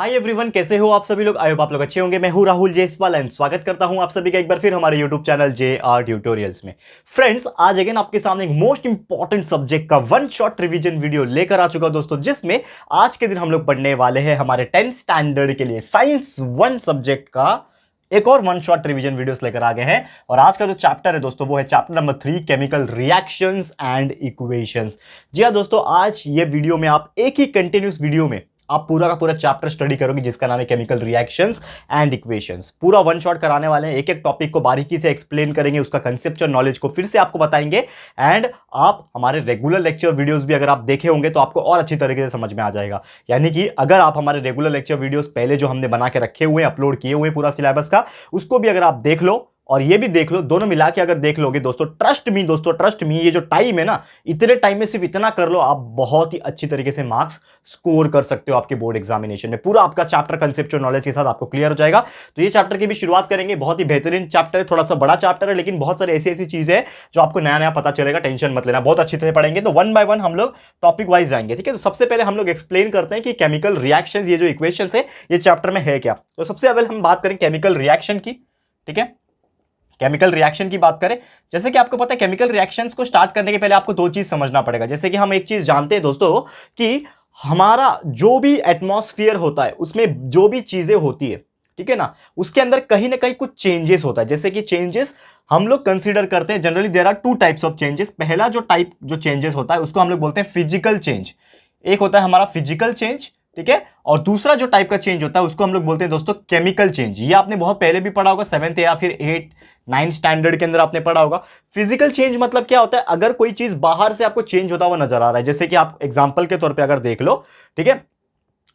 Hi everyone, कैसे हो आप सभी लोग। आई होप आप लोग अच्छे होंगे। मैं हूं राहुल जयसवाल एंड स्वागत करता हूं आप सभी का एक बार फिर हमारे यूट्यूब चैनल JR ट्यूटोरियल्स में। फ्रेंड्स, आज अगेन आपके सामने एक मोस्ट इंपॉर्टेंट सब्जेक्ट का वन शॉट रिवीजन वीडियो लेकर आ चुका दोस्तों, जिसमें आज के दिन हम लोग पढ़ने वाले हैं हमारे 10th स्टैंडर्ड के लिए साइंस 1 सब्जेक्ट का एक और वन शॉट रिवीजन वीडियोस लेकर आ गए हैं। और आज का जो चैप्टर है दोस्तों वो है chapter number 3, chemical reactions and equations. जी हाँ दोस्तों, आज ये वीडियो में आप एक ही कंटिन्यूस वीडियो में आप पूरा का पूरा चैप्टर स्टडी करोगे जिसका नाम है केमिकल रिएक्शंस एंड इक्वेशंस। पूरा वन शॉट कराने वाले हैं, एक एक टॉपिक को बारीकी से एक्सप्लेन करेंगे, उसका कंसेप्चुअल नॉलेज को फिर से आपको बताएंगे। एंड आप हमारे रेगुलर लेक्चर वीडियोस भी अगर आप देखे होंगे तो आपको और अच्छी तरीके से समझ में आ जाएगा। यानी कि अगर आप हमारे रेगुलर लेक्चर वीडियोस पहले जो हमने बना के रखे हुए अपलोड किए हुए पूरा सिलेबस का, उसको भी अगर आप देख लो और ये भी देख लो, दोनों मिला के अगर देख लोगे दोस्तों, ट्रस्ट मी, ये जो टाइम है ना, इतने टाइम में सिर्फ इतना कर लो, आप बहुत ही अच्छी तरीके से मार्क्स स्कोर कर सकते हो आपके बोर्ड एग्जामिनेशन में। पूरा आपका चैप्टर कंसेप्चुअल नॉलेज के साथ आपको क्लियर हो जाएगा। तो ये चैप्टर की भी शुरुआत करेंगे। बहुत ही बेहतरीन चैप्टर है, थोड़ा सा बड़ा चैप्टर है, लेकिन बहुत सारी ऐसी चीजें हैं जो आपको नया नया पता चलेगा। टेंशन मत लेना, बहुत अच्छे से पढ़ेंगे। तो वन बाय वन हम लोग टॉपिक वाइज जाएंगे, ठीक है। तो सबसे पहले हम लोग एक्सप्लेन करते हैं कि केमिकल रिएक्शंस, ये जो इक्वेशंस है, ये चैप्टर में है क्या। तो सबसे पहले हम बात करें केमिकल रिएक्शन की, ठीक है। केमिकल रिएक्शन की बात करें, जैसे कि आपको पता है केमिकल रिएक्शंस को स्टार्ट करने के पहले आपको दो चीज समझना पड़ेगा। जैसे कि हम एक चीज जानते हैं दोस्तों कि हमारा जो भी एटमॉस्फेयर होता है उसमें जो भी चीजें होती है, ठीक है ना, उसके अंदर कहीं ना कहीं कुछ चेंजेस होता है। जैसे कि चेंजेस हम लोग कंसीडर करते हैं, generally there are two types of changes. पहला जो चेंजेस होता है उसको हम लोग बोलते हैं फिजिकल चेंज। एक होता है हमारा फिजिकल चेंज, ठीक है, और दूसरा जो टाइप का चेंज होता है उसको हम लोग बोलते हैं दोस्तों केमिकल चेंज। ये आपने बहुत पहले भी पढ़ा होगा, 7th या फिर 8th 9th स्टैंडर्ड के अंदर आपने पढ़ा होगा। फिजिकल चेंज मतलब क्या होता है, अगर कोई चीज बाहर से आपको चेंज होता हुआ नजर आ रहा है। जैसे कि आप एग्जांपल के तौर पे अगर देख लो, ठीक है,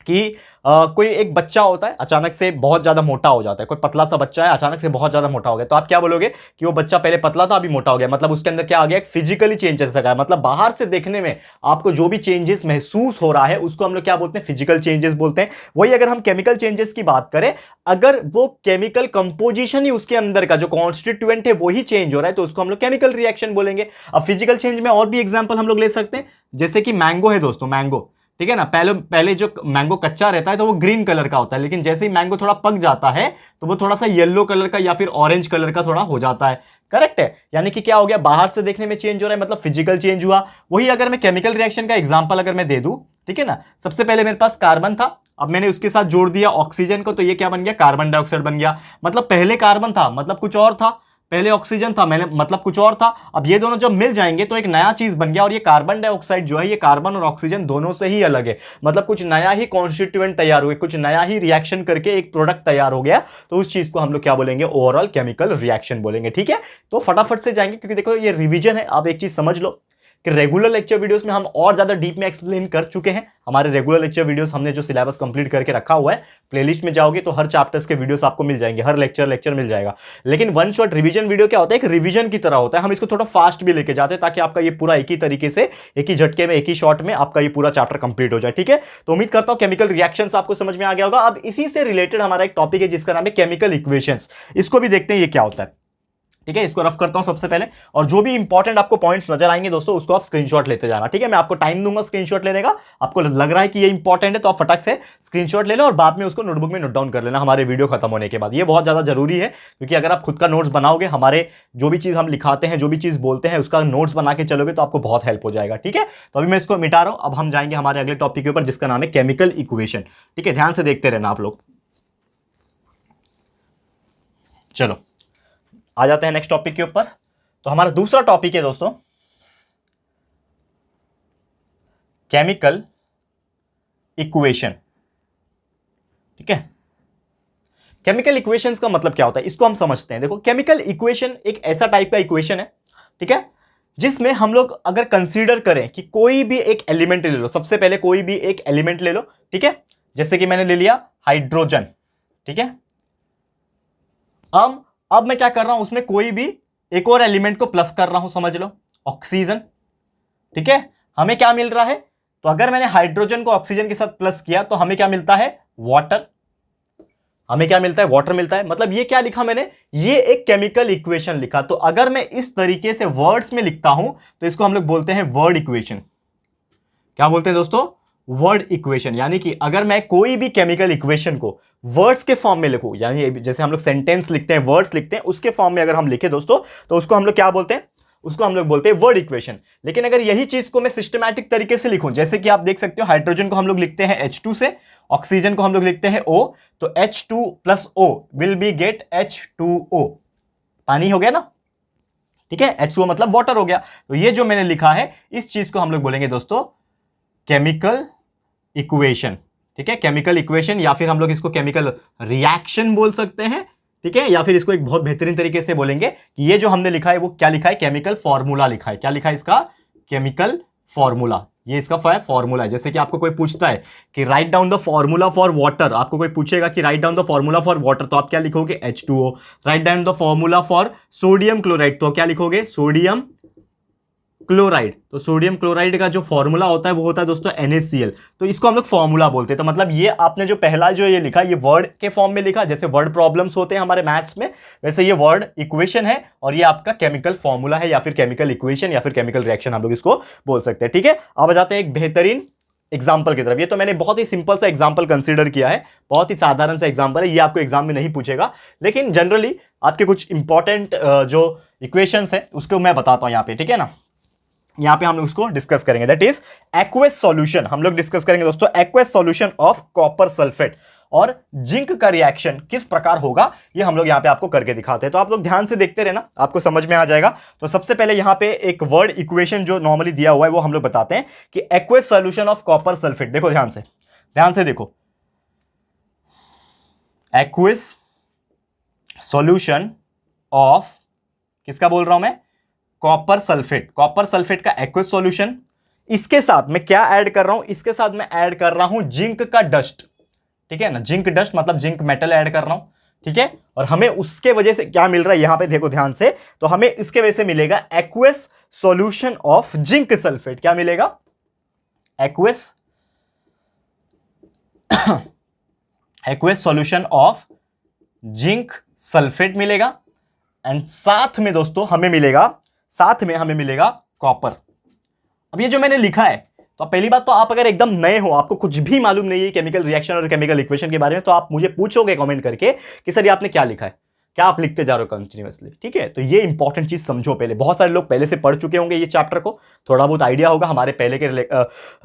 कि कोई एक बच्चा होता है अचानक से बहुत ज्यादा मोटा हो जाता है। कोई पतला सा बच्चा है अचानक से बहुत ज्यादा मोटा हो गया, तो आप क्या बोलोगे कि वो बच्चा पहले पतला था अभी मोटा हो गया। मतलब उसके अंदर क्या आ गया, एक फिजिकली चेंजेस आ गया। मतलब बाहर से देखने में आपको जो भी चेंजेस महसूस हो रहा है उसको हम लोग क्या बोलते हैं, फिजिकल चेंजेस बोलते हैं। वही अगर हम केमिकल चेंजेस की बात करें, अगर वो केमिकल कंपोजिशन ही उसके अंदर का जो कॉन्स्टिट्यूएंट है वही चेंज हो रहा है तो उसको हम लोग केमिकल रिएक्शन बोलेंगे। अब फिजिकल चेंज में और भी एग्जांपल हम लोग ले सकते हैं, जैसे कि मैंगो है दोस्तों, मैंगो, ठीक है ना। पहले जो मैंगो कच्चा रहता है तो वो ग्रीन कलर का होता है, लेकिन जैसे ही मैंगो थोड़ा पक जाता है तो वो थोड़ा सा येलो कलर का या फिर ऑरेंज कलर का थोड़ा हो जाता है। करेक्ट है, यानी कि क्या हो गया, बाहर से देखने में चेंज हो रहा है, मतलब फिजिकल चेंज हुआ। वही अगर मैं केमिकल रिएक्शन का एग्जांपल अगर मैं दे दूं, ठीक है ना, सबसे पहले मेरे पास कार्बन था, अब मैंने उसके साथ जोड़ दिया ऑक्सीजन को, तो ये क्या बन गया, कार्बन डाइऑक्साइड बन गया। मतलब पहले कार्बन था मतलब कुछ और था, पहले ऑक्सीजन था मैंने मतलब कुछ और था। अब ये दोनों जब मिल जाएंगे तो एक नया चीज बन गया। और ये कार्बन डाइऑक्साइड जो है, ये कार्बन और ऑक्सीजन दोनों से ही अलग है। मतलब कुछ नया ही कॉन्स्टिट्यूएंट तैयार हो गया, कुछ नया ही रिएक्शन करके एक प्रोडक्ट तैयार हो गया। तो उस चीज को हम लोग क्या बोलेंगे, ओवरऑल केमिकल रिएक्शन बोलेंगे, ठीक है। तो फटाफट से जाएंगे क्योंकि देखो ये रिवीजन है। आप एक चीज समझ लो कि रेगुलर लेक्चर वीडियोस में हम और ज्यादा डीप में एक्सप्लेन कर चुके हैं। हमारे रेगुलर लेक्चर वीडियोस हमने जो सिलेबस कंप्लीट करके रखा हुआ है, प्लेलिस्ट में जाओगे तो हर चैप्टर्स के वीडियोस आपको मिल जाएंगे, हर लेक्चर मिल जाएगा। लेकिन वन शॉट रिवीजन वीडियो क्या होता है, एक रिवीजन की तरह होता है। हम इसको थोड़ा फास्ट भी लेके जाते हैं ताकि आपका ये पूरा एक ही तरीके से, एक ही झटके में, एक ही शॉट में आपका ये पूरा चैप्टर कंप्लीट हो जाए, ठीक है। तो उम्मीद करता हूं केमिकल रिएक्शंस आपको समझ में आ गया होगा। अब इसी से रिलेटेड हमारा एक टॉपिक है जिसका नाम है केमिकल इक्वेशंस। इसको भी देखते हैं ये क्या होता है, ठीक है। इसको रफ करता हूं सबसे पहले, और जो भी इंपॉर्टेंट आपको पॉइंट्स नजर आएंगे दोस्तों उसको आप स्क्रीनशॉट लेते जाना, ठीक है। मैं आपको टाइम दूंगा स्क्रीनशॉट लेने का। आपको लग रहा है कि ये इंपॉर्टेंट है तो आप फटाक से स्क्रीनशॉट ले लो और बाद में उसको नोटबुक में नोट डाउन कर लेना हमारे वीडियो खत्म होने के बाद। ये बहुत ज्यादा जरूरी है क्योंकि अगर आप खुद का नोट्स बनाओगे, हमारे जो भी चीज हम लिखाते हैं, जो भी चीज बोलते हैं, उसका नोट्स बना के चलोगे तो आपको बहुत हेल्प हो जाएगा, ठीक है। तो अभी मैं इसको मिटा रहा हूं, अब हम जाएंगे हमारे अगले टॉपिक के ऊपर जिसका नाम है केमिकल इक्वेशन, ठीक है। ध्यान से देखते रहना आप लोग। चलो आ जाते हैं नेक्स्ट टॉपिक के ऊपर। तो हमारा दूसरा टॉपिक है दोस्तों केमिकल इक्वेशन, ठीक है। केमिकल इक्वेशंस का मतलब क्या होता है इसको हम समझते हैं। देखो, केमिकल इक्वेशन एक ऐसा टाइप का इक्वेशन है, ठीक है, जिसमें हम लोग अगर कंसीडर करें कि कोई भी एक एलिमेंट ले लो। सबसे पहले कोई भी एक एलिमेंट ले लो, ठीक है। जैसे कि मैंने ले लिया हाइड्रोजन, ठीक है। अब मैं क्या कर रहा हूं, उसमें कोई भी एक और एलिमेंट को प्लस कर रहा हूं, समझ लो, ऑक्सीजन, ठीक है। हमें क्या मिल रहा है, तो अगर मैंने हाइड्रोजन को ऑक्सीजन के साथ प्लस किया तो हमें क्या मिलता है, वाटर। हमें क्या मिलता है, वाटर मिलता है। मतलब ये क्या लिखा मैंने, ये एक केमिकल इक्वेशन लिखा। तो अगर मैं इस तरीके से वर्ड्स में लिखता हूं तो इसको हम लोग बोलते हैं वर्ड इक्वेशन। क्या बोलते हैं दोस्तों, वर्ड इक्वेशन, यानी कि अगर मैं कोई भी केमिकल इक्वेशन को वर्ड्स के फॉर्म में लिखूं, यानी जैसे हम लोग सेंटेंस लिखते हैं, वर्ड्स लिखते हैं, उसके फॉर्म में अगर हम लिखे दोस्तों, तो उसको हम लोग क्या बोलते हैं, उसको हम लोग बोलते हैं वर्ड इक्वेशन। लेकिन अगर यही चीज को मैं सिस्टमैटिक तरीके से लिखूं, जैसे कि आप देख सकते हो हाइड्रोजन को हम लोग लिखते हैं H2 से, ऑक्सीजन को हम लोग लिखते हैं O, तो H2 plus O will be get H2O, पानी हो गया ना, ठीक है, H2O मतलब वाटर हो गया। तो ये जो मैंने लिखा है इस चीज को हम लोग बोलेंगे दोस्तों केमिकल इक्वेशन, ठीक है, केमिकल इक्वेशन, या फिर हम लोग इसको केमिकल रिएक्शन बोल सकते हैं, ठीक है, या फिर इसको एक बहुत बेहतरीन तरीके से बोलेंगे कि ये जो हमने लिखा है वो क्या लिखा है, केमिकल फॉर्मूला लिखा है। क्या लिखा है इसका, केमिकल फॉर्मूला, ये इसका फॉर्मूला है। जैसे कि आपको कोई पूछता है कि write down the formula for water, आपको कोई पूछेगा कि write down the formula for water, तो आप क्या लिखोगे, H2O। Write down the formula for sodium chloride, तो क्या लिखोगे, सोडियम क्लोराइड। तो सोडियम क्लोराइड का जो फॉर्मूला होता है वो होता है दोस्तों NaCl, तो इसको हम लोग फॉर्मूला बोलते हैं। तो मतलब ये आपने जो पहला जो ये लिखा, ये वर्ड के फॉर्म में लिखा, जैसे वर्ड प्रॉब्लम्स होते हैं हमारे मैथ्स में, वैसे ये वर्ड इक्वेशन है और ये आपका केमिकल फॉर्मूला है, या फिर केमिकल इक्वेशन, या फिर केमिकल रिएक्शन हम लोग इसको बोल सकते हैं, ठीक है। अब जाते हैं एक बेहतरीन एग्जाम्पल की तरफ। ये तो मैंने बहुत ही सिंपल सा एग्जाम्पल कंसीडर किया है, बहुत ही साधारण सा एग्जाम्पल है, ये आपको एग्जाम में नहीं पूछेगा, लेकिन जनरली आपके कुछ इंपॉर्टेंट जो इक्वेशंस है उसको मैं बताता हूं यहाँ पे, ठीक है ना। यहां पे हम लोग उसको डिस्कस करेंगे, दैट इज एक्वस सॉल्यूशन। हम लोग डिस्कस करेंगे दोस्तों aqueous solution of copper sulphate और जिंक का रिएक्शन किस प्रकार होगा, ये हम लोग यहां पे आपको करके दिखाते हैं। तो आप लोग ध्यान से देखते रहना, आपको समझ में आ जाएगा। तो सबसे पहले यहां पे एक वर्ड इक्वेशन जो नॉर्मली दिया हुआ है वो हम लोग बताते हैं कि aqueous solution of copper sulphate. देखो ध्यान से देखो, एक्वस सॉल्यूशन ऑफ, किसका बोल रहा हूं मैं, कॉपर सल्फेट। कॉपर सल्फेट का एक्वस सॉल्यूशन, इसके साथ मैं क्या ऐड कर रहा हूं, इसके साथ मैं ऐड कर रहा हूं जिंक का डस्ट, ठीक है ना, जिंक डस्ट मतलब जिंक मेटल ऐड कर रहा हूं, ठीक है। और हमें उसके वजह से क्या मिल रहा है, यहां पे देखो ध्यान से, तो हमें इसके वजह से मिलेगा aqueous solution of zinc sulphate. क्या मिलेगा, aqueous aqueous solution of zinc sulphate मिलेगा। एंड साथ में दोस्तों हमें मिलेगा कॉपर। अब ये जो मैंने लिखा है, तो पहली बात तो आप अगर एकदम नए हो, आपको कुछ भी मालूम नहीं है केमिकल रिएक्शन और केमिकल इक्वेशन के बारे में, तो आप मुझे पूछोगे कमेंट करके कि सर ये आपने क्या लिखा है, क्या आप लिखते जा रहे हो कंटिन्यूअसली, ठीक है। तो ये इंपॉर्टेंट चीज समझो पहले। बहुत सारे लोग पहले से पढ़ चुके होंगे ये चैप्टर को, थोड़ा बहुत आइडिया होगा, हमारे पहले के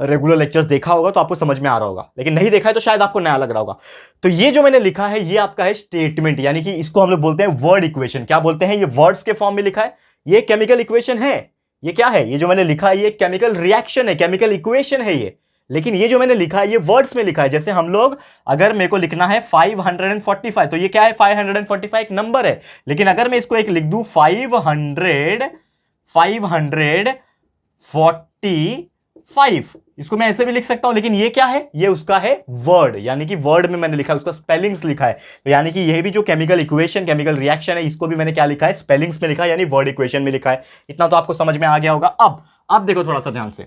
रेगुलर लेक्चर्स देखा होगा तो आपको समझ में आ रहा होगा, लेकिन नहीं देखा है तो शायद आपको नया लग रहा होगा। तो ये जो मैंने लिखा है ये आपका है स्टेटमेंट, यानी कि इसको हम लोग बोलते हैं वर्ड इक्वेशन। क्या बोलते हैं, ये वर्ड्स के फॉर्म में लिखा है, ये केमिकल इक्वेशन है। ये क्या है, ये जो मैंने लिखा है ये केमिकल रिएक्शन है, केमिकल इक्वेशन है ये। लेकिन ये जो मैंने लिखा है ये वर्ड्स में लिखा है। जैसे हम लोग, अगर मेरे को लिखना है 545, तो ये क्या है, 545 एक नंबर है। लेकिन अगर मैं इसको एक लिख दूं 545, इसको मैं ऐसे भी लिख सकता हूं, लेकिन ये क्या है, ये उसका है वर्ड, यानी कि वर्ड में मैंने लिखा है, उसका स्पेलिंग्स लिखा है। तो यानी कि ये भी जो केमिकल इक्वेशन, केमिकल रिएक्शन है, इसको भी मैंने क्या लिखा है, स्पेलिंग्स में लिखा है, यानी वर्ड इक्वेशन में लिखा है। इतना तो आपको समझ में आ गया होगा। अब देखो थोड़ा सा ध्यान से,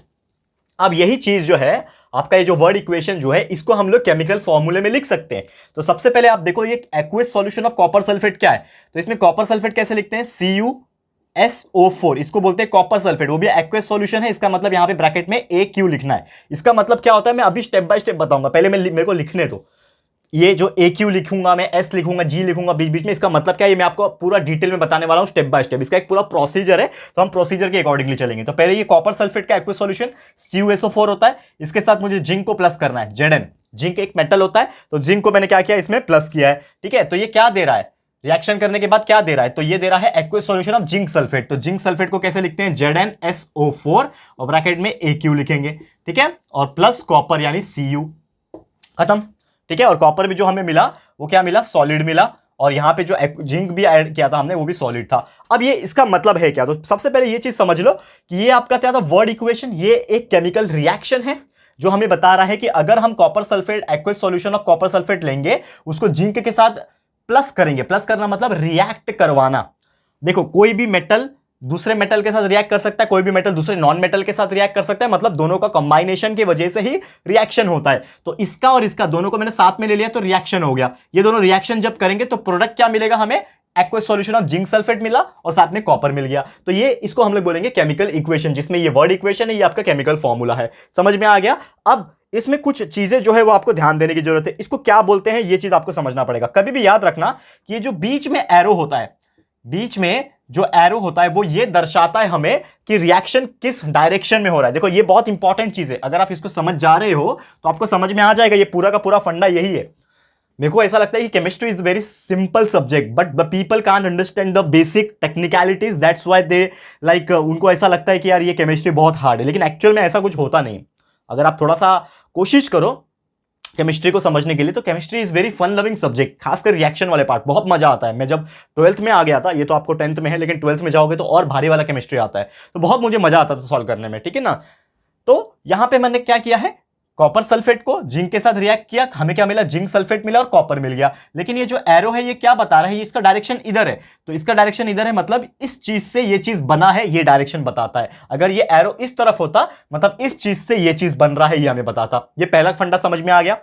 अब यही चीज जो है आपका, ये जो वर्ड इक्वेशन जो है, इसको हम लोग केमिकल फॉर्मूले में लिख सकते हैं। तो सबसे पहले आप देखो ये aqueous solution of copper sulphate क्या है, तो इसमें कॉपर सल्फेट कैसे लिखते हैं, CuSO4, इसको बोलते हैं कॉपर सल्फेट, वो भी एक्वस सॉल्यूशन है। इसका मतलब यहां पे ब्रैकेट में AQ लिखना है। इसका मतलब क्या होता है मैं अभी स्टेप बाय स्टेप बताऊंगा, पहले मेरे को लिखने दो। ये जो AQ लिखूंगा मैं, S लिखूंगा, G लिखूंगा बीच बीच में, इसका मतलब क्या है ये मैं आपको पूरा डिटेल में बताने वाला हूं स्टेप बाय स्टेप। इसका एक पूरा प्रोसीजर है, तो हम प्रोसीजर के अकॉर्डिंगली चलेंगे। तो पहले ये कॉपर सल्फेट का एक्वस सॉल्यूशन CuSO4 होता है, इसके साथ मुझे जिंक को प्लस करना है, Zn। जिंक एक मेटल होता है, तो जिंक को मैंने क्या किया, इसमें प्लस किया है, ठीक है। तो ये क्या दे रहा है, रिएक्शन करने के बाद क्या दे रहा है, तो ये दे रहा है aqueous solution of zinc sulphate. तो जिंक सल्फेट को कैसे लिखते हैं, ZnSO4 और ब्रैकेट में AQ लिखेंगे, ठीक है, और प्लस कॉपर यानी Cu, खत्म, ठीक है। और कॉपर भी जो हमें मिला वो क्या मिला, सॉलिड मिला। और यहां पे जो जिंक भी ऐड किया था हमने वो भी सॉलिड था। अब ये इसका मतलब है क्या, तो सबसे पहले ये चीज समझ लो कि ये आपका क्या था, वर्ड इक्वेशन, ये एक केमिकल रिएक्शन है जो हमें बता रहा है कि अगर हम copper sulphate, aqueous solution of copper sulphate लेंगे, उसको जिंक के साथ प्लस करेंगे। प्लस करना मतलब रिएक्ट करवाना। देखो कोई भी मेटल दूसरे मेटल के साथ रिएक्ट कर सकता है, कोई भी मेटल दूसरे नॉन मेटल के साथ रिएक्ट कर सकता है, मतलब दोनों का कंबाइनेशन की वजह से ही रिएक्शन होता है। तो इसका और इसका दोनों को मैंने साथ में ले लिया तो रिएक्शन हो गया। ये दोनों रिएक्शन जब करेंगे तो प्रोडक्ट क्या मिलेगा हमें, aqueous solution of zinc sulphate मिला और साथ में कॉपर मिल गया। तो ये इसको हम लोग बोलेंगे केमिकल इक्वेशन, जिसमें ये वर्ड इक्वेशन है, ये आपका केमिकल फॉर्मूला है। समझ में आ गया। अब इसमें कुछ चीजें जो है वो आपको ध्यान देने की जरूरत है। इसको क्या बोलते हैं ये चीज आपको समझना पड़ेगा। कभी भी याद रखना कि ये जो बीच में एरो होता है, बीच में जो एरो होता है वो ये दर्शाता है हमें कि रिएक्शन किस डायरेक्शन में हो रहा है। देखो ये बहुत इंपॉर्टेंट चीज है, अगर आप इसको समझ जा रहे हो तो आपको समझ में आ जाएगा। ये पूरा का पूरा फंडा यही है। मेरे को ऐसा लगता है कि chemistry is very simple subject, but the people can't understand the basic technicalities, that's why they like उनको ऐसा लगता है कि यार ये केमिस्ट्री बहुत हार्ड है, लेकिन एक्चुअल में ऐसा कुछ होता नहीं। अगर आप थोड़ा सा कोशिश करो केमिस्ट्री को समझने के लिए तो chemistry is very fun loving subject, खासकर रिएक्शन वाले पार्ट बहुत मजा आता है। मैं जब 12th में आ गया था, ये तो आपको 10th में है, लेकिन 12th में जाओगे तो और भारी वाला केमिस्ट्री आता है, तो बहुत मुझे मजा आता था सॉल्व करने में, ठीक है ना। तो यहां पे मैंने क्या किया है, कॉपर सल्फेट को जिंक के साथ रिएक्ट किया, हमें क्या मिला, जिंक सल्फेट मिला और कॉपर मिल गया। लेकिन ये जो एरो है ये क्या बता रहा है, इसका डायरेक्शन इधर है, तो इसका डायरेक्शन इधर है, मतलब इस चीज से ये चीज बना है, ये डायरेक्शन बताता है। अगर ये एरो इस तरफ होता मतलब इस चीज से ये चीज बन रहा है, ये हमें बताता। ये पहला फंडा समझ में आ गया।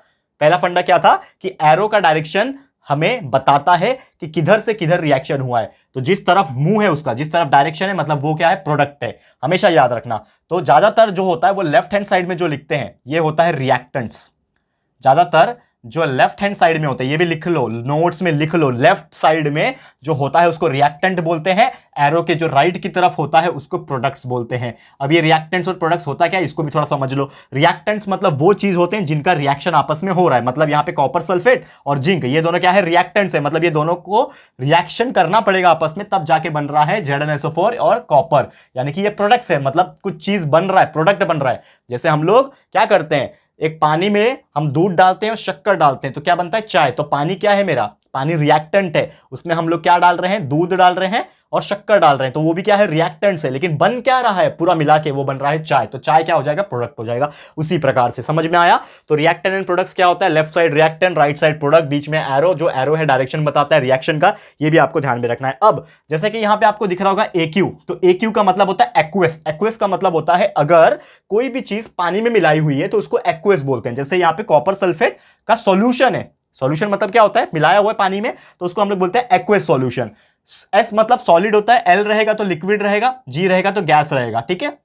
पहला फंडा क्या था कि एरो का डायरेक्शन हमें बताता है कि किधर से किधर रिएक्शन हुआ है। तो जिस तरफ मुंह है उसका, जिस तरफ डायरेक्शन है, मतलब वो क्या है, प्रोडक्ट है, हमेशा याद रखना। तो ज्यादातर जो होता है वो लेफ्ट हैंड साइड में जो लिखते हैं ये होता है रिएक्टेंट्स। ज्यादातर जो लेफ्ट हैंड साइड में होते हैं, ये भी लिख लो, नोट्स में लिख लो, लेफ्ट साइड में जो होता है उसको रिएक्टेंट बोलते हैं, एरो के जो राइट की तरफ होता है उसको प्रोडक्ट्स बोलते हैं। अब ये रिएक्टेंट्स और प्रोडक्ट्स होता क्या है इसको भी थोड़ा समझ लो। रिएक्टेंट्स मतलब वो चीज होते हैं जिनका रिएक्शन आपस में हो रहा है, मतलब यहाँ पे कॉपर सल्फेट और जिंक ये दोनों क्या है, रिएक्टेंट्स है, मतलब ये दोनों को रिएक्शन करना पड़ेगा आपस में, तब जाके बन रहा है ZnSO4 और कॉपर, यानी कि ये प्रोडक्ट्स है, मतलब कुछ चीज बन रहा है, प्रोडक्ट बन रहा है। जैसे हम लोग क्या करते हैं, एक पानी में हम दूध डालते हैं और शक्कर डालते हैं तो क्या बनता है, चाय। तो पानी क्या है मेरा, पानी रिएक्टेंट है, उसमें हम लोग क्या डाल रहे हैं, दूध डाल रहे हैं और शक्कर डाल रहे हैं, तो वो भी क्या है, रिएक्टेंट्स है। लेकिन बन क्या रहा है, पूरा मिला के वो बन रहा है चाय, तो चाय क्या हो जाएगा, प्रोडक्ट हो जाएगा। उसी प्रकार से समझ में आया। तो रिएक्टेंट एंड प्रोडक्ट्स क्या होता है, left side reactant, right side product, बीच में एरो, जो एरो है डायरेक्शन बताता है रिएक्शन का, ये भी आपको ध्यान में रखना है। अब जैसे कि यहां पे आपको दिख रहा होगा AQ, तो AQ का मतलब होता है एक्वस। एक्वस का मतलब होता है अगर कोई भी चीज पानी में मिलाई हुई है तो उसको एक्वस बोलते हैं। जैसे यहाँ पे कॉपर सल्फेट का सॉल्यूशन है, सॉल्यूशन मतलब क्या होता है, मिलाया हुआ है पानी में, तो उसको हम लोग बोलते हैं एक्वस सॉल्यूशन। S मतलब सॉलिड होता है, L रहेगा तो लिक्विड रहेगा, G रहेगा तो गैस रहेगा, ठीक है।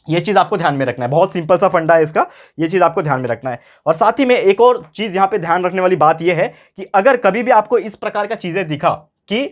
ये चीज आपको ध्यान में रखना है, बहुत सिंपल सा फंडा है इसका, ये चीज आपको ध्यान में रखना है। और साथ ही में एक और चीज यहां पे ध्यान रखने वाली बात यह है कि अगर कभी भी आपको इस प्रकार का चीजें दिखा कि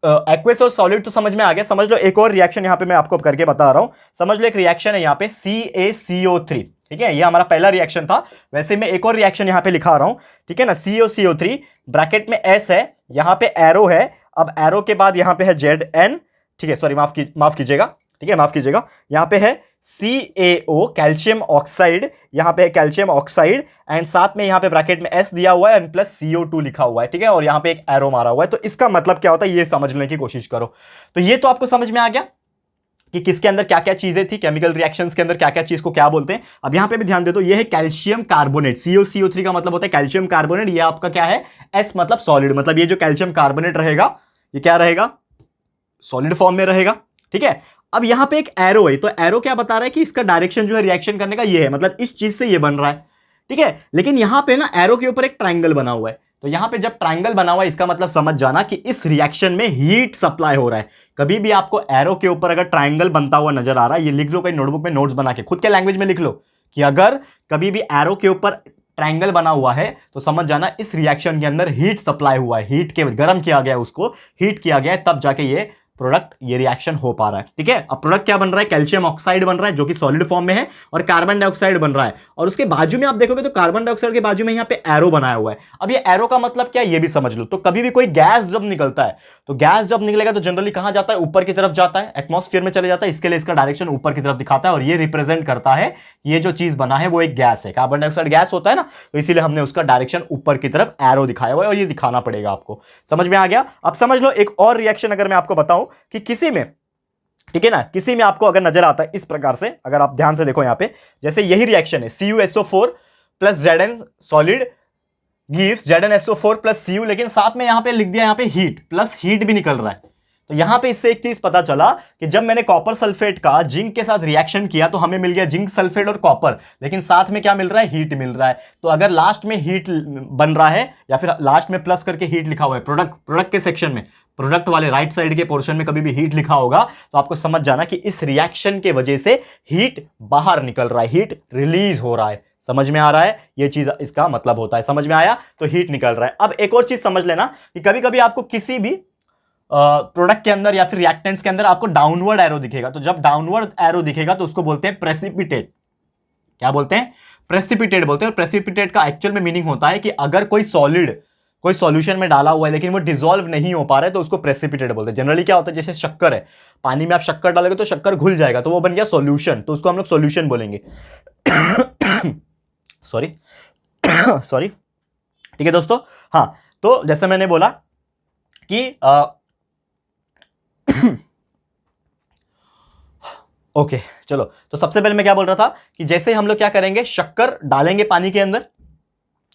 एक्वस और सॉलिड तो समझ में आ गया, समझ लो एक और रिएक्शन यहां पे मैं आपको करके बता रहा हूं। समझ लो एक रिएक्शन है यहाँ पे CaCO3, ठीक है, ये हमारा पहला रिएक्शन था। वैसे मैं एक और रिएक्शन यहां पे लिखा रहा हूं, ठीक है ना, CaCO3, ब्रैकेट में S है, यहां पे एरो है, अब एरो के बाद यहां पे है Zn, ठीक है, सॉरी माफ कीजिएगा, ठीक है, माफ कीजिएगा, यहां पे है CaO, कैल्शियम ऑक्साइड, यहां पे है कैल्शियम ऑक्साइड, एंड साथ में यहां पे ब्रैकेट में S दिया हुआ है एंड प्लस CO2 लिखा हुआ है, ठीक है, और यहां पे एक एरो मारा हुआ है। तो इसका मतलब क्या होता है ये समझने की कोशिश करो। तो ये तो आपको समझ में आ गया कि किसके अंदर क्या क्या चीजें थी, केमिकल रिएक्शंस के अंदर क्या क्या चीज को क्या बोलते हैं। अब यहां पे भी ध्यान दे दो, ये है कैल्शियम कार्बोनेट, CaCO3 का मतलब होता है कैल्शियम कार्बोनेट, ये आपका क्या है, S मतलब सॉलिड, मतलब ये जो कैल्शियम कार्बोनेट रहेगा ये क्या रहेगा, सॉलिड फॉर्म में रहेगा, ठीक है। अब यहां पे एक एरो है, तो एरो क्या बता रहा है कि इसका डायरेक्शन जो है रिएक्शन करने का ये है, मतलब इस चीज से ये बन रहा है, ठीक है। लेकिन यहां पे ना एरो के ऊपर एक ट्रायंगल बना हुआ है, तो यहां पे जब ट्रायंगल बना हुआ है इसका मतलब समझ जाना कि इस रिएक्शन में हीट सप्लाई हो रहा है। कभी भी आपको एरो के ऊपर अगर ट्रायंगल बनता हुआ नजर आ रहा है, ये लिख लो कहीं नोटबुक में, नोट्स बना के खुद के लैंग्वेज में लिख लो कि अगर कभी भी एरो के ऊपर ट्रायंगल बना हुआ है तो समझ जाना इस रिएक्शन के अंदर हीट सप्लाई हुआ है, हीट के गर्म किया गया है, उसको हीट किया गया है, तब जाके ये प्रोडक्ट, ये रिएक्शन हो पा रहा है, ठीक है। अब प्रोडक्ट क्या बन रहा है, कैल्शियम ऑक्साइड बन रहा है जो कि सॉलिड फॉर्म में है, और कार्बन डाइऑक्साइड बन रहा है, और उसके बाजू में आप देखोगे तो कार्बन डाइऑक्साइड के बाजू में यहाँ पे एरो बनाया हुआ है। अब ये एरो का मतलब क्या है ये भी समझ लो। तो कभी भी कोई गैस जब निकलता है, तो गैस जब निकलेगा तो जनरली कहां जाता है, ऊपर की तरफ जाता है, एटमॉस्फेयर में चले जाता है, इसके लिए इसका डायरेक्शन ऊपर की तरफ दिखाता है, और ये रिप्रेजेंट करता है ये जो चीज बना है वो एक गैस है, कार्बन डाइऑक्साइड गैस होता है ना, तो इसीलिए हमने उसका डायरेक्शन ऊपर की तरफ एरो दिखाया हुआ है, और ये दिखाना पड़ेगा आपको। समझ में आ गया। अब समझ लो एक और रिएक्शन अगर मैं आपको बताऊं कि किसी में, ठीक है ना, किसी में आपको अगर नजर आता है इस प्रकार से, अगर आप ध्यान से देखो यहां पे, जैसे यही रिएक्शन है CuSO4 plus Zn solid gives ZnSO4 plus Cu, लेकिन साथ में यहां पे लिख दिया यहां पे हीट, प्लस हीट भी निकल रहा है। तो यहां पे इससे एक चीज पता चला कि जब मैंने कॉपर सल्फेट का जिंक के साथ रिएक्शन किया तो हमें मिल गया जिंक सल्फेट और कॉपर, लेकिन साथ में क्या मिल रहा है, हीट मिल रहा है। तो अगर लास्ट में हीट बन रहा है या फिर लास्ट में प्लस करके हीट लिखा हुआ है, प्रोडक्ट के सेक्शन में, प्रोडक्ट वाले राइट साइड के पोर्शन में कभी भी हीट लिखा होगा तो आपको समझ जाना कि इस रिएक्शन के वजह से हीट बाहर निकल रहा है, हीट रिलीज हो रहा है। समझ में आ रहा है, ये चीज इसका मतलब होता है, समझ में आया, तो हीट निकल रहा है। अब एक और चीज समझ लेना कि कभी कभी आपको किसी भी प्रोडक्ट के अंदर या फिर रिएक्टेंट्स के अंदर आपको डाउनवर्ड एरो दिखेगा, तो जब डाउनवर्ड एरो दिखेगा तो उसको बोलते हैं प्रेसिपिटेट। क्या बोलते हैं? प्रेसिपिटेट बोलते हैं। और प्रेसिपिटेट का एक्चुअल में मीनिंग होता है कि अगर कोई सॉलिड कोई सॉल्यूशन में डाला हुआ है लेकिन वो डिसॉल्व नहीं हो पा रहा है तो उसको प्रेसिपिटेट बोलते हैं। जनरली क्या होता है, जैसे शक्कर है, पानी में आप शक्कर डालोगे तो शक्कर घुल जाएगा, तो वो बन गया सॉल्यूशन, तो उसको हम लोग सॉल्यूशन बोलेंगे। सॉरी सॉरी, ठीक है दोस्तों। हाँ, तो जैसे मैंने बोला कि ओके चलो, तो सबसे पहले मैं क्या बोल रहा था कि जैसे हम लोग क्या करेंगे, शक्कर डालेंगे पानी के अंदर,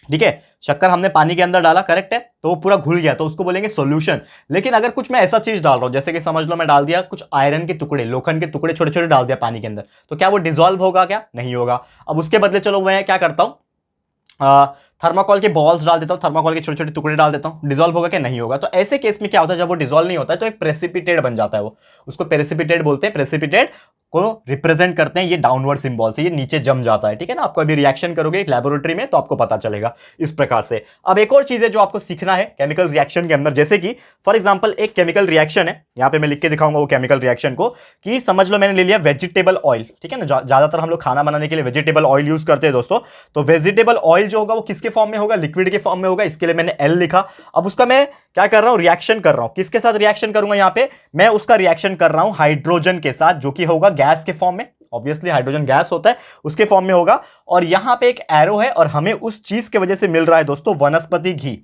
ठीक है, शक्कर हमने पानी के अंदर डाला, करेक्ट है, तो वो पूरा घुल गया, तो उसको बोलेंगे सॉल्यूशन। लेकिन अगर कुछ मैं ऐसा चीज डाल रहा हूं, जैसे कि समझ लो मैं डाल दिया कुछ आयरन के टुकड़े, लोखंड के टुकड़े छोटे छोटे डाल दिया पानी के अंदर, तो क्या वो डिसॉल्व होगा? क्या नहीं होगा। अब उसके बदले चलो मैं क्या करता हूं, थर्माकोल के बॉल्स डाल देता हूं, थर्माकोल के छोटे छोटे टुकड़े डाल देता हूं, डिसॉल्व होगा क्या? नहीं होगा। तो ऐसे केस में क्या होता है, जब वो डिसॉल्व नहीं होता है तो एक प्रेसिपिटेट बन जाता है, वो उसको प्रेसिपिटेट बोलते हैं। प्रेसिपिटेट को रिप्रेजेंट करते हैं ये डाउनवर्ड सिंबल से, ये नीचे जम जाता है, ठीक है ना। आपको अभी रिएक्शन करोगे एक लेबोरेटरी में तो आपको पता चलेगा इस प्रकार से। अब एक और चीज है जो आपको सीखना है केमिकल रिएक्शन के अंदर, जैसे कि फॉर एग्जांपल एक केमिकल रिएक्शन है, यहां पे मैं लिख के दिखाऊंगा वो केमिकल रिएक्शन को, कि समझ लो मैंने ले लिया वेजिटेबल ऑयल, ठीक है ना। ज्यादातर हम लोग खाना बनाने के लिए वेजिटेबल ऑयल यूज करते हैं दोस्तों। तो वेजिटेबल ऑयल जो होगा वो किसके फॉर्म में होगा? लिक्विड के फॉर्म में होगा, इसके लिए मैंने एल लिखा। अब उसका मैं क्या कर रहा हूं, रिएक्शन कर रहा हूं, किसके साथ रिएक्शन करूंगा? यहां पे मैं उसका रिएक्शन कर रहा हूं हाइड्रोजन के साथ, जो कि होगा गैस के फॉर्म में, ऑब्वियसली हाइड्रोजन गैस होता है, उसके फॉर्म में होगा। और यहां पे एक एरो है और हमें उस चीज की वजह से मिल रहा है दोस्तों वनस्पति घी,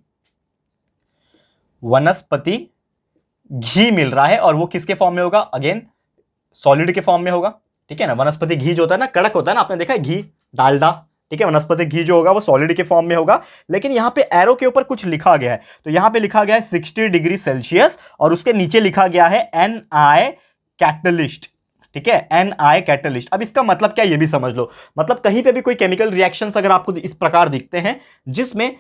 वनस्पति घी मिल रहा है, और वो किसके फॉर्म में होगा? अगेन सॉलिड के फॉर्म में होगा, ठीक है ना। वनस्पति घी जो होता है ना, कड़क होता है ना, आपने देखा है घी, डालडा, ठीक है। वनस्पति घी जो होगा वो सॉलिड के फॉर्म में होगा, लेकिन यहां पे एरो के ऊपर कुछ लिखा गया है, तो यहां पे लिखा गया है 60 डिग्री सेल्सियस, और उसके नीचे लिखा गया है NI कैटलिस्ट, ठीक है, NI कैटलिस्ट। अब इसका मतलब क्या, ये भी समझ लो। मतलब कहीं पे भी कोई केमिकल रिएक्शंस अगर आपको इस प्रकार दिखते हैं जिसमें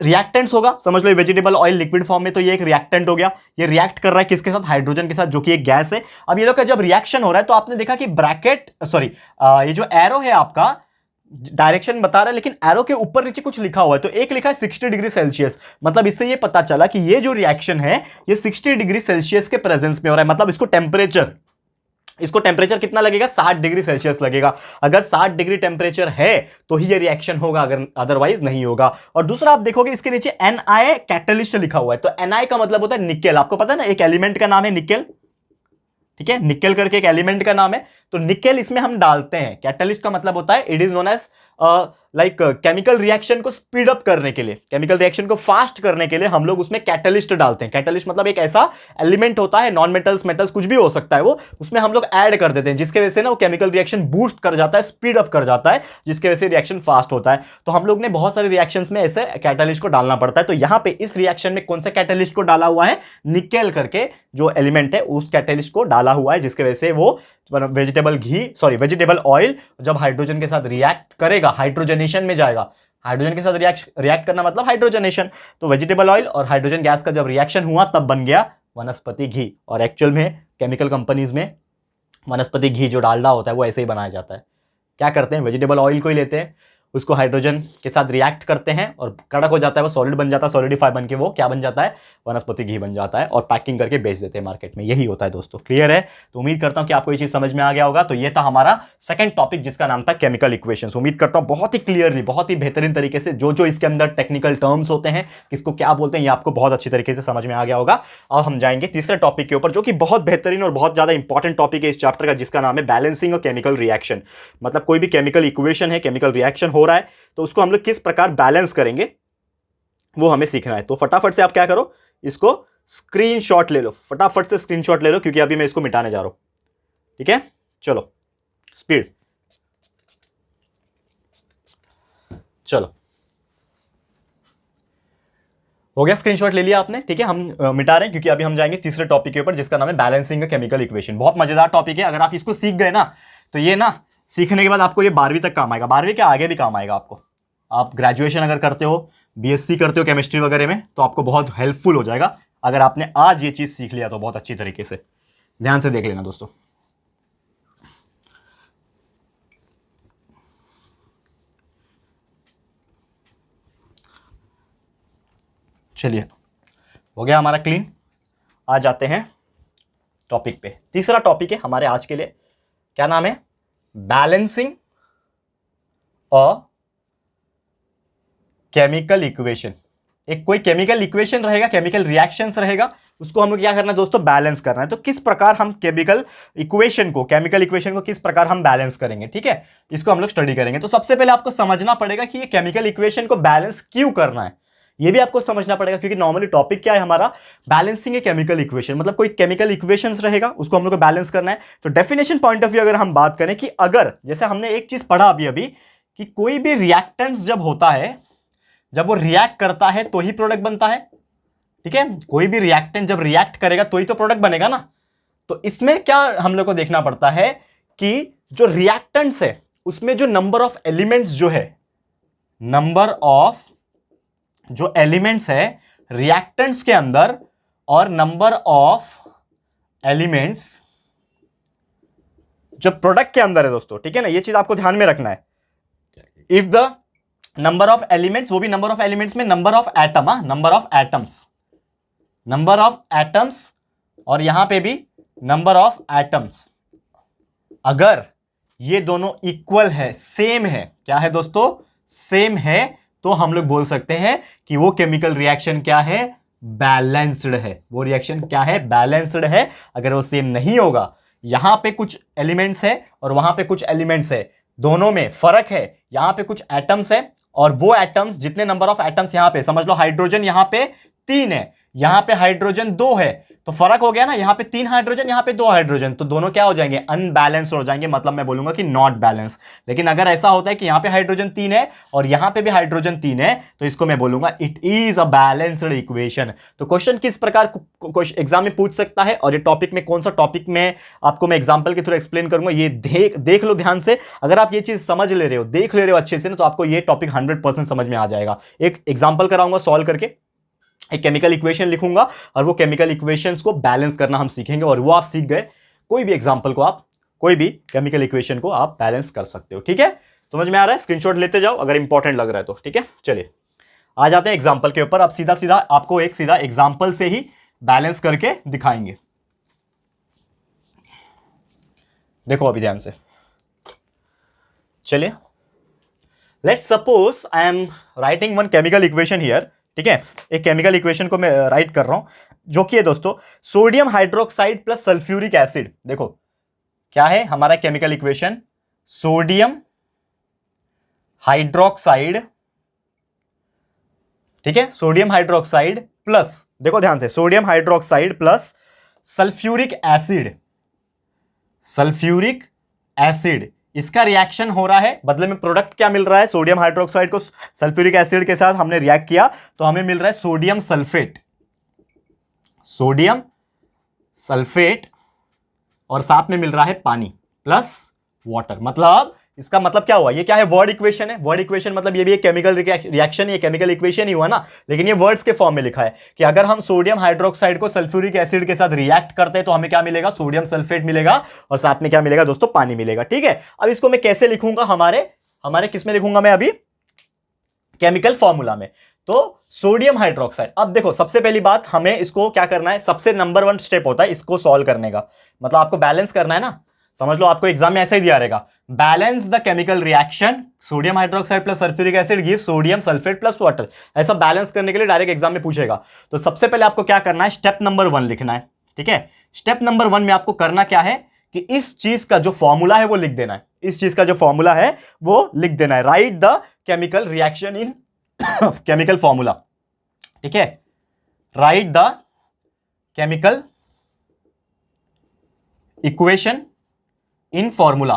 रिएक्टेंट्स होगा, समझ लो वेजिटेबल ऑयल लिक्विड फॉर्म में, तो ये एक रिएक्टेंट हो गया, ये रिएक्ट कर रहा है किसके साथ? हाइड्रोजन के साथ, जो कि एक गैस है। अब ये लोग का जब रिएक्शन हो रहा है तो आपने देखा कि ब्रैकेट सॉरी ये जो एरो है आपका डायरेक्शन बता रहा है, लेकिन एरो के ऊपर नीचे कुछ लिखा हुआ है, तो एक लिखा है 60 डिग्री सेल्सियस। मतलब इससे ये पता चला कि ये जो रिएक्शन है ये 60 डिग्री सेल्सियस के प्रेजेंस में हो रहा है। मतलब इसको टेम्परेचर कितना लगेगा? 60 डिग्री सेल्सियस लगेगा। अगर 60 डिग्री टेम्परेचर है तो ही ये रिएक्शन होगा, अगर अदरवाइज नहीं होगा। और दूसरा आप देखोगे इसके नीचे NI कैटलिस्ट लिखा हुआ है, तो NI का मतलब होता है निकेल। आपको पता है ना, एक एलिमेंट का नाम है निकेल, ठीक है, निकेल करके एक एलिमेंट का नाम है, तो निकेल इसमें हम डालते हैं। कैटलिस्ट का मतलब होता है it is known as like chemical reaction को स्पीड अप करने के लिए, केमिकल रिएक्शन को फास्ट करने के लिए हम लोग उसमें कैटलिस्ट डालते हैं। कैटलिस्ट मतलब एक ऐसा एलिमेंट होता है, नॉन मेटल्स मेटल्स कुछ भी हो सकता है, वो उसमें हम लोग ऐड कर देते हैं, जिसके वजह से ना वो केमिकल रिएक्शन बूस्ट कर जाता है, स्पीड अप कर जाता है, जिसके वजह से रिएक्शन फास्ट होता है। तो हम लोग ने बहुत सारे रिएक्शंस में ऐसे कैटलिस्ट को डालना पड़ता है। तो यहां पे इस रिएक्शन में कौन सा कैटलिस्ट को डाला हुआ है? निकेल करके जो एलिमेंट है उस कैटलिस्ट को डाला हुआ है, जिसके वजह से वो वेजिटेबल ऑयल जब हाइड्रोजन के साथ रिएक्ट करेगा, हाइड्रोजनेशन में जाएगा। हाइड्रोजन के साथ रिएक्ट करना मतलब हाइड्रोजनेशन। तो वेजिटेबल ऑयल और हाइड्रोजन गैस का जब रिएक्शन हुआ तब बन गया वनस्पति घी। और एक्चुअल में केमिकल कंपनीज में वनस्पति घी जो डालडा होता है वो ऐसे ही बनाया जाता है। क्या करते हैं, वेजिटेबल ऑयल को ही लेते हैं, उसको हाइड्रोजन के साथ रिएक्ट करते हैं और कड़क हो जाता है, वो सॉलिड बन जाता है, सॉलिडिफाई बन के वो क्या बन जाता है? वनस्पति घी बन जाता है, और पैकिंग करके बेच देते हैं मार्केट में। यही होता है दोस्तों, क्लियर है? तो उम्मीद करता हूं कि आपको ये चीज समझ में आ गया होगा। तो ये था हमारा सेकंड टॉपिक जिसका नाम था केमिकल इक्वेशंस। उम्मीद करता हूं बहुत ही क्लियरली, बहुत ही बेहतरीन तरीके से जो जो इसके अंदर टेक्निकल टर्म्स होते हैं, किसको क्या बोलते हैं, ये आपको बहुत अच्छी तरीके से समझ में आ गया होगा। अब हम जाएंगे तीसरे टॉपिक के ऊपर, जो कि बहुत बेहतरीन और बहुत ज्यादा इंपॉर्टेंट टॉपिक है इस चैप्टर का, जिसका नाम है बैलेंसिंग और केमिकल रिएक्शन। मतलब कोई भी केमिकल इक्वेशन है, केमिकल रिएक्शन हो रहा है, तो उसको हम लोग किस प्रकार बैलेंस करेंगे वो हमें सीखना है। तो फटाफट से आप क्या करो, इसको स्क्रीनशॉट ले लो, फटाफट से स्क्रीनशॉट ले लो, क्योंकि अभी मैं इसको मिटाने जा रहा हूं, ठीक है। चलो स्पीड, चलो हो गया, स्क्रीनशॉट ले लिया आपने, ठीक है। हम मिटा रहे हैं क्योंकि अभी हम जाएंगे तीसरे टॉपिक के ऊपर, जिसका नाम है बैलेंसिंग केमिकल इक्वेशन। बहुत मजेदार टॉपिक है, अगर आप इसको सीख गए ना तो ये ना सीखने के बाद आपको ये 12वीं तक काम आएगा, 12वीं के आगे भी काम आएगा आपको। आप ग्रेजुएशन अगर करते हो, BSc करते हो केमिस्ट्री वगैरह में, तो आपको बहुत हेल्पफुल हो जाएगा अगर आपने आज ये चीज सीख लिया तो बहुत अच्छी तरीके से। ध्यान से देख लेना दोस्तों। चलिए, हो गया हमारा क्लीन। आ जाते हैं टॉपिक पे। तीसरा टॉपिक है हमारे आज के लिए, क्या नाम है? Balancing a chemical equation. एक कोई केमिकल इक्वेशन रहेगा, केमिकल रिएक्शंस रहेगा, उसको हम लोग क्या करना है दोस्तों? बैलेंस करना है। तो किस प्रकार हम केमिकल इक्वेशन को किस प्रकार हम बैलेंस करेंगे, ठीक है, इसको हम लोग स्टडी करेंगे। तो सबसे पहले आपको समझना पड़ेगा कि ये केमिकल इक्वेशन को बैलेंस क्यों करना है, ये भी आपको समझना पड़ेगा, क्योंकि नॉर्मली टॉपिक क्या है हमारा? Balancing a chemical equation. मतलब कोई केमिकल इक्वेशंस रहेगा, उसको हम लोग को बैलेंस करना है। तो डेफिनेशन पॉइंट ऑफ व्यू अगर हम बात करें कि अगर, जैसे हमने एक चीज पढ़ा अभी कि कोई भी रिएक्टेंट्स जब होता है, जब वो रिएक्ट करता है तो ही प्रोडक्ट बनता है, ठीक है। कोई भी रिएक्टेंट जब रिएक्ट करेगा तो ही तो प्रोडक्ट बनेगा ना। तो इसमें क्या हम लोग को देखना पड़ता है कि जो रिएक्टेंट्स है उसमें जो नंबर ऑफ एलिमेंट्स जो है, नंबर ऑफ जो एलिमेंट्स है रिएक्टेंट्स के अंदर, और नंबर ऑफ एलिमेंट्स जो प्रोडक्ट के अंदर है दोस्तों, ठीक है ना, ये चीज आपको ध्यान में रखना है। If the number of elements, वो भी नंबर ऑफ एलिमेंट्स में number of atom, number of atoms, और यहां पे भी नंबर ऑफ एटम्स, अगर ये दोनों इक्वल है, सेम है, क्या है दोस्तों? सेम है, तो हम लोग बोल सकते हैं कि वो केमिकल रिएक्शन क्या है? बैलेंस्ड है। वो रिएक्शन क्या है? बैलेंस्ड है। अगर वो सेम नहीं होगा, यहां पे कुछ एलिमेंट्स है और वहां पे कुछ एलिमेंट्स है, दोनों में फर्क है, यहां पे कुछ एटम्स है और वो एटम्स, जितने नंबर ऑफ एटम्स यहां पे, समझ लो हाइड्रोजन यहां पे 3 है, यहां पे हाइड्रोजन 2 है, तो फर्क हो गया ना, यहां पे 3 हाइड्रोजन, यहां पे 2 हाइड्रोजन, तो दोनों क्या हो जाएंगे? अनबैलेंस हो जाएंगे। मतलब मैं बोलूंगा कि नॉट बैलेंस। लेकिन अगर ऐसा होता है कि यहां पे हाइड्रोजन 3 है और यहां पे भी हाइड्रोजन 3 है, तो इसको मैं बोलूंगा it is a balanced equation. तो क्वेश्चन किस प्रकार एग्जाम में पूछ सकता है, और ये टॉपिक में कौन सा टॉपिक में आपको मैं एग्जाम्पल के थ्रू एक्सप्लेन करूंगा, ये देख लो ध्यान से। अगर आप ये चीज समझ ले रहे हो, देख ले रहे हो अच्छे से ना, तो आपको ये टॉपिक 100% समझ में आ जाएगा। एक एग्जाम्पल कराऊंगा सॉल्व करके, एक केमिकल इक्वेशन लिखूंगा और वो केमिकल इक्वेशंस को बैलेंस करना हम सीखेंगे, और वो आप सीख गए। कोई भी एग्जांपल को आप, कोई भी केमिकल इक्वेशन को आप बैलेंस कर सकते हो, ठीक है। समझ में आ रहा है? स्क्रीनशॉट लेते जाओ अगर इंपॉर्टेंट लग रहा है तो, ठीक है। चलिए आ जाते हैं एग्जांपल के ऊपर। अब सीधा सीधा आपको एक सीधा एग्जांपल से ही बैलेंस करके दिखाएंगे। देखो अभी ध्यान से, चलिए, let's suppose I am writing one chemical equation here, ठीक है। एक केमिकल इक्वेशन को मैं राइट कर रहा हूं, जो कि है दोस्तों sodium hydroxide plus sulphuric acid. देखो क्या है हमारा केमिकल इक्वेशन? सोडियम हाइड्रोक्साइड, ठीक है, सोडियम हाइड्रोक्साइड प्लस, देखो ध्यान से, sodium hydroxide plus sulphuric acid, sulphuric acid, इसका रिएक्शन हो रहा है। बदले में प्रोडक्ट क्या मिल रहा है? सोडियम हाइड्रोक्साइड को सल्फ्यूरिक एसिड के साथ हमने रिएक्ट किया तो हमें मिल रहा है सोडियम सल्फेट, सोडियम सल्फेट, और साथ में मिल रहा है पानी प्लस वाटर। मतलब इसका मतलब क्या हुआ? ये क्या है? वर्ड इक्वेशन है। वर्ड इक्वेशन मतलब ये भी एक केमिकल रिएक्शन, ये केमिकल इक्वेशन ही हुआ ना, लेकिन ये वर्ड्स के फॉर्म में लिखा है कि अगर हम सोडियम हाइड्रोक्साइड को सल्फ्यूरिक एसिड के साथ रिएक्ट करते हैं तो हमें क्या मिलेगा? सोडियम सल्फेट मिलेगा, और साथ में क्या मिलेगा दोस्तों? पानी मिलेगा, ठीक है। अब इसको मैं कैसे लिखूंगा? हमारे किस में लिखूंगा मैं? अभी केमिकल फॉर्मूला में। तो सोडियम हाइड्रोक्साइड, अब देखो सबसे पहली बात हमें इसको क्या करना है? सबसे नंबर 1 स्टेप होता है इसको सॉल्व करने का, मतलब आपको बैलेंस करना है ना। समझ लो आपको एग्जाम में ऐसा ही दिया रहेगा, balance the chemical reaction sodium hydroxide plus sulphuric acid give sodium sulphate plus water. ऐसा बैलेंस करने के लिए डायरेक्ट एग्जाम में पूछेगा। तो सबसे पहले आपको क्या करना है? स्टेप नंबर 1 लिखना है, ठीक है। स्टेप नंबर 1 में आपको करना क्या है कि इस चीज का जो फॉर्मूला है वो लिख देना है। इस चीज का जो फॉर्मूला है वो लिख देना है। Right the chemical reaction in chemical formula, ठीक है। Right the chemical equation in formula,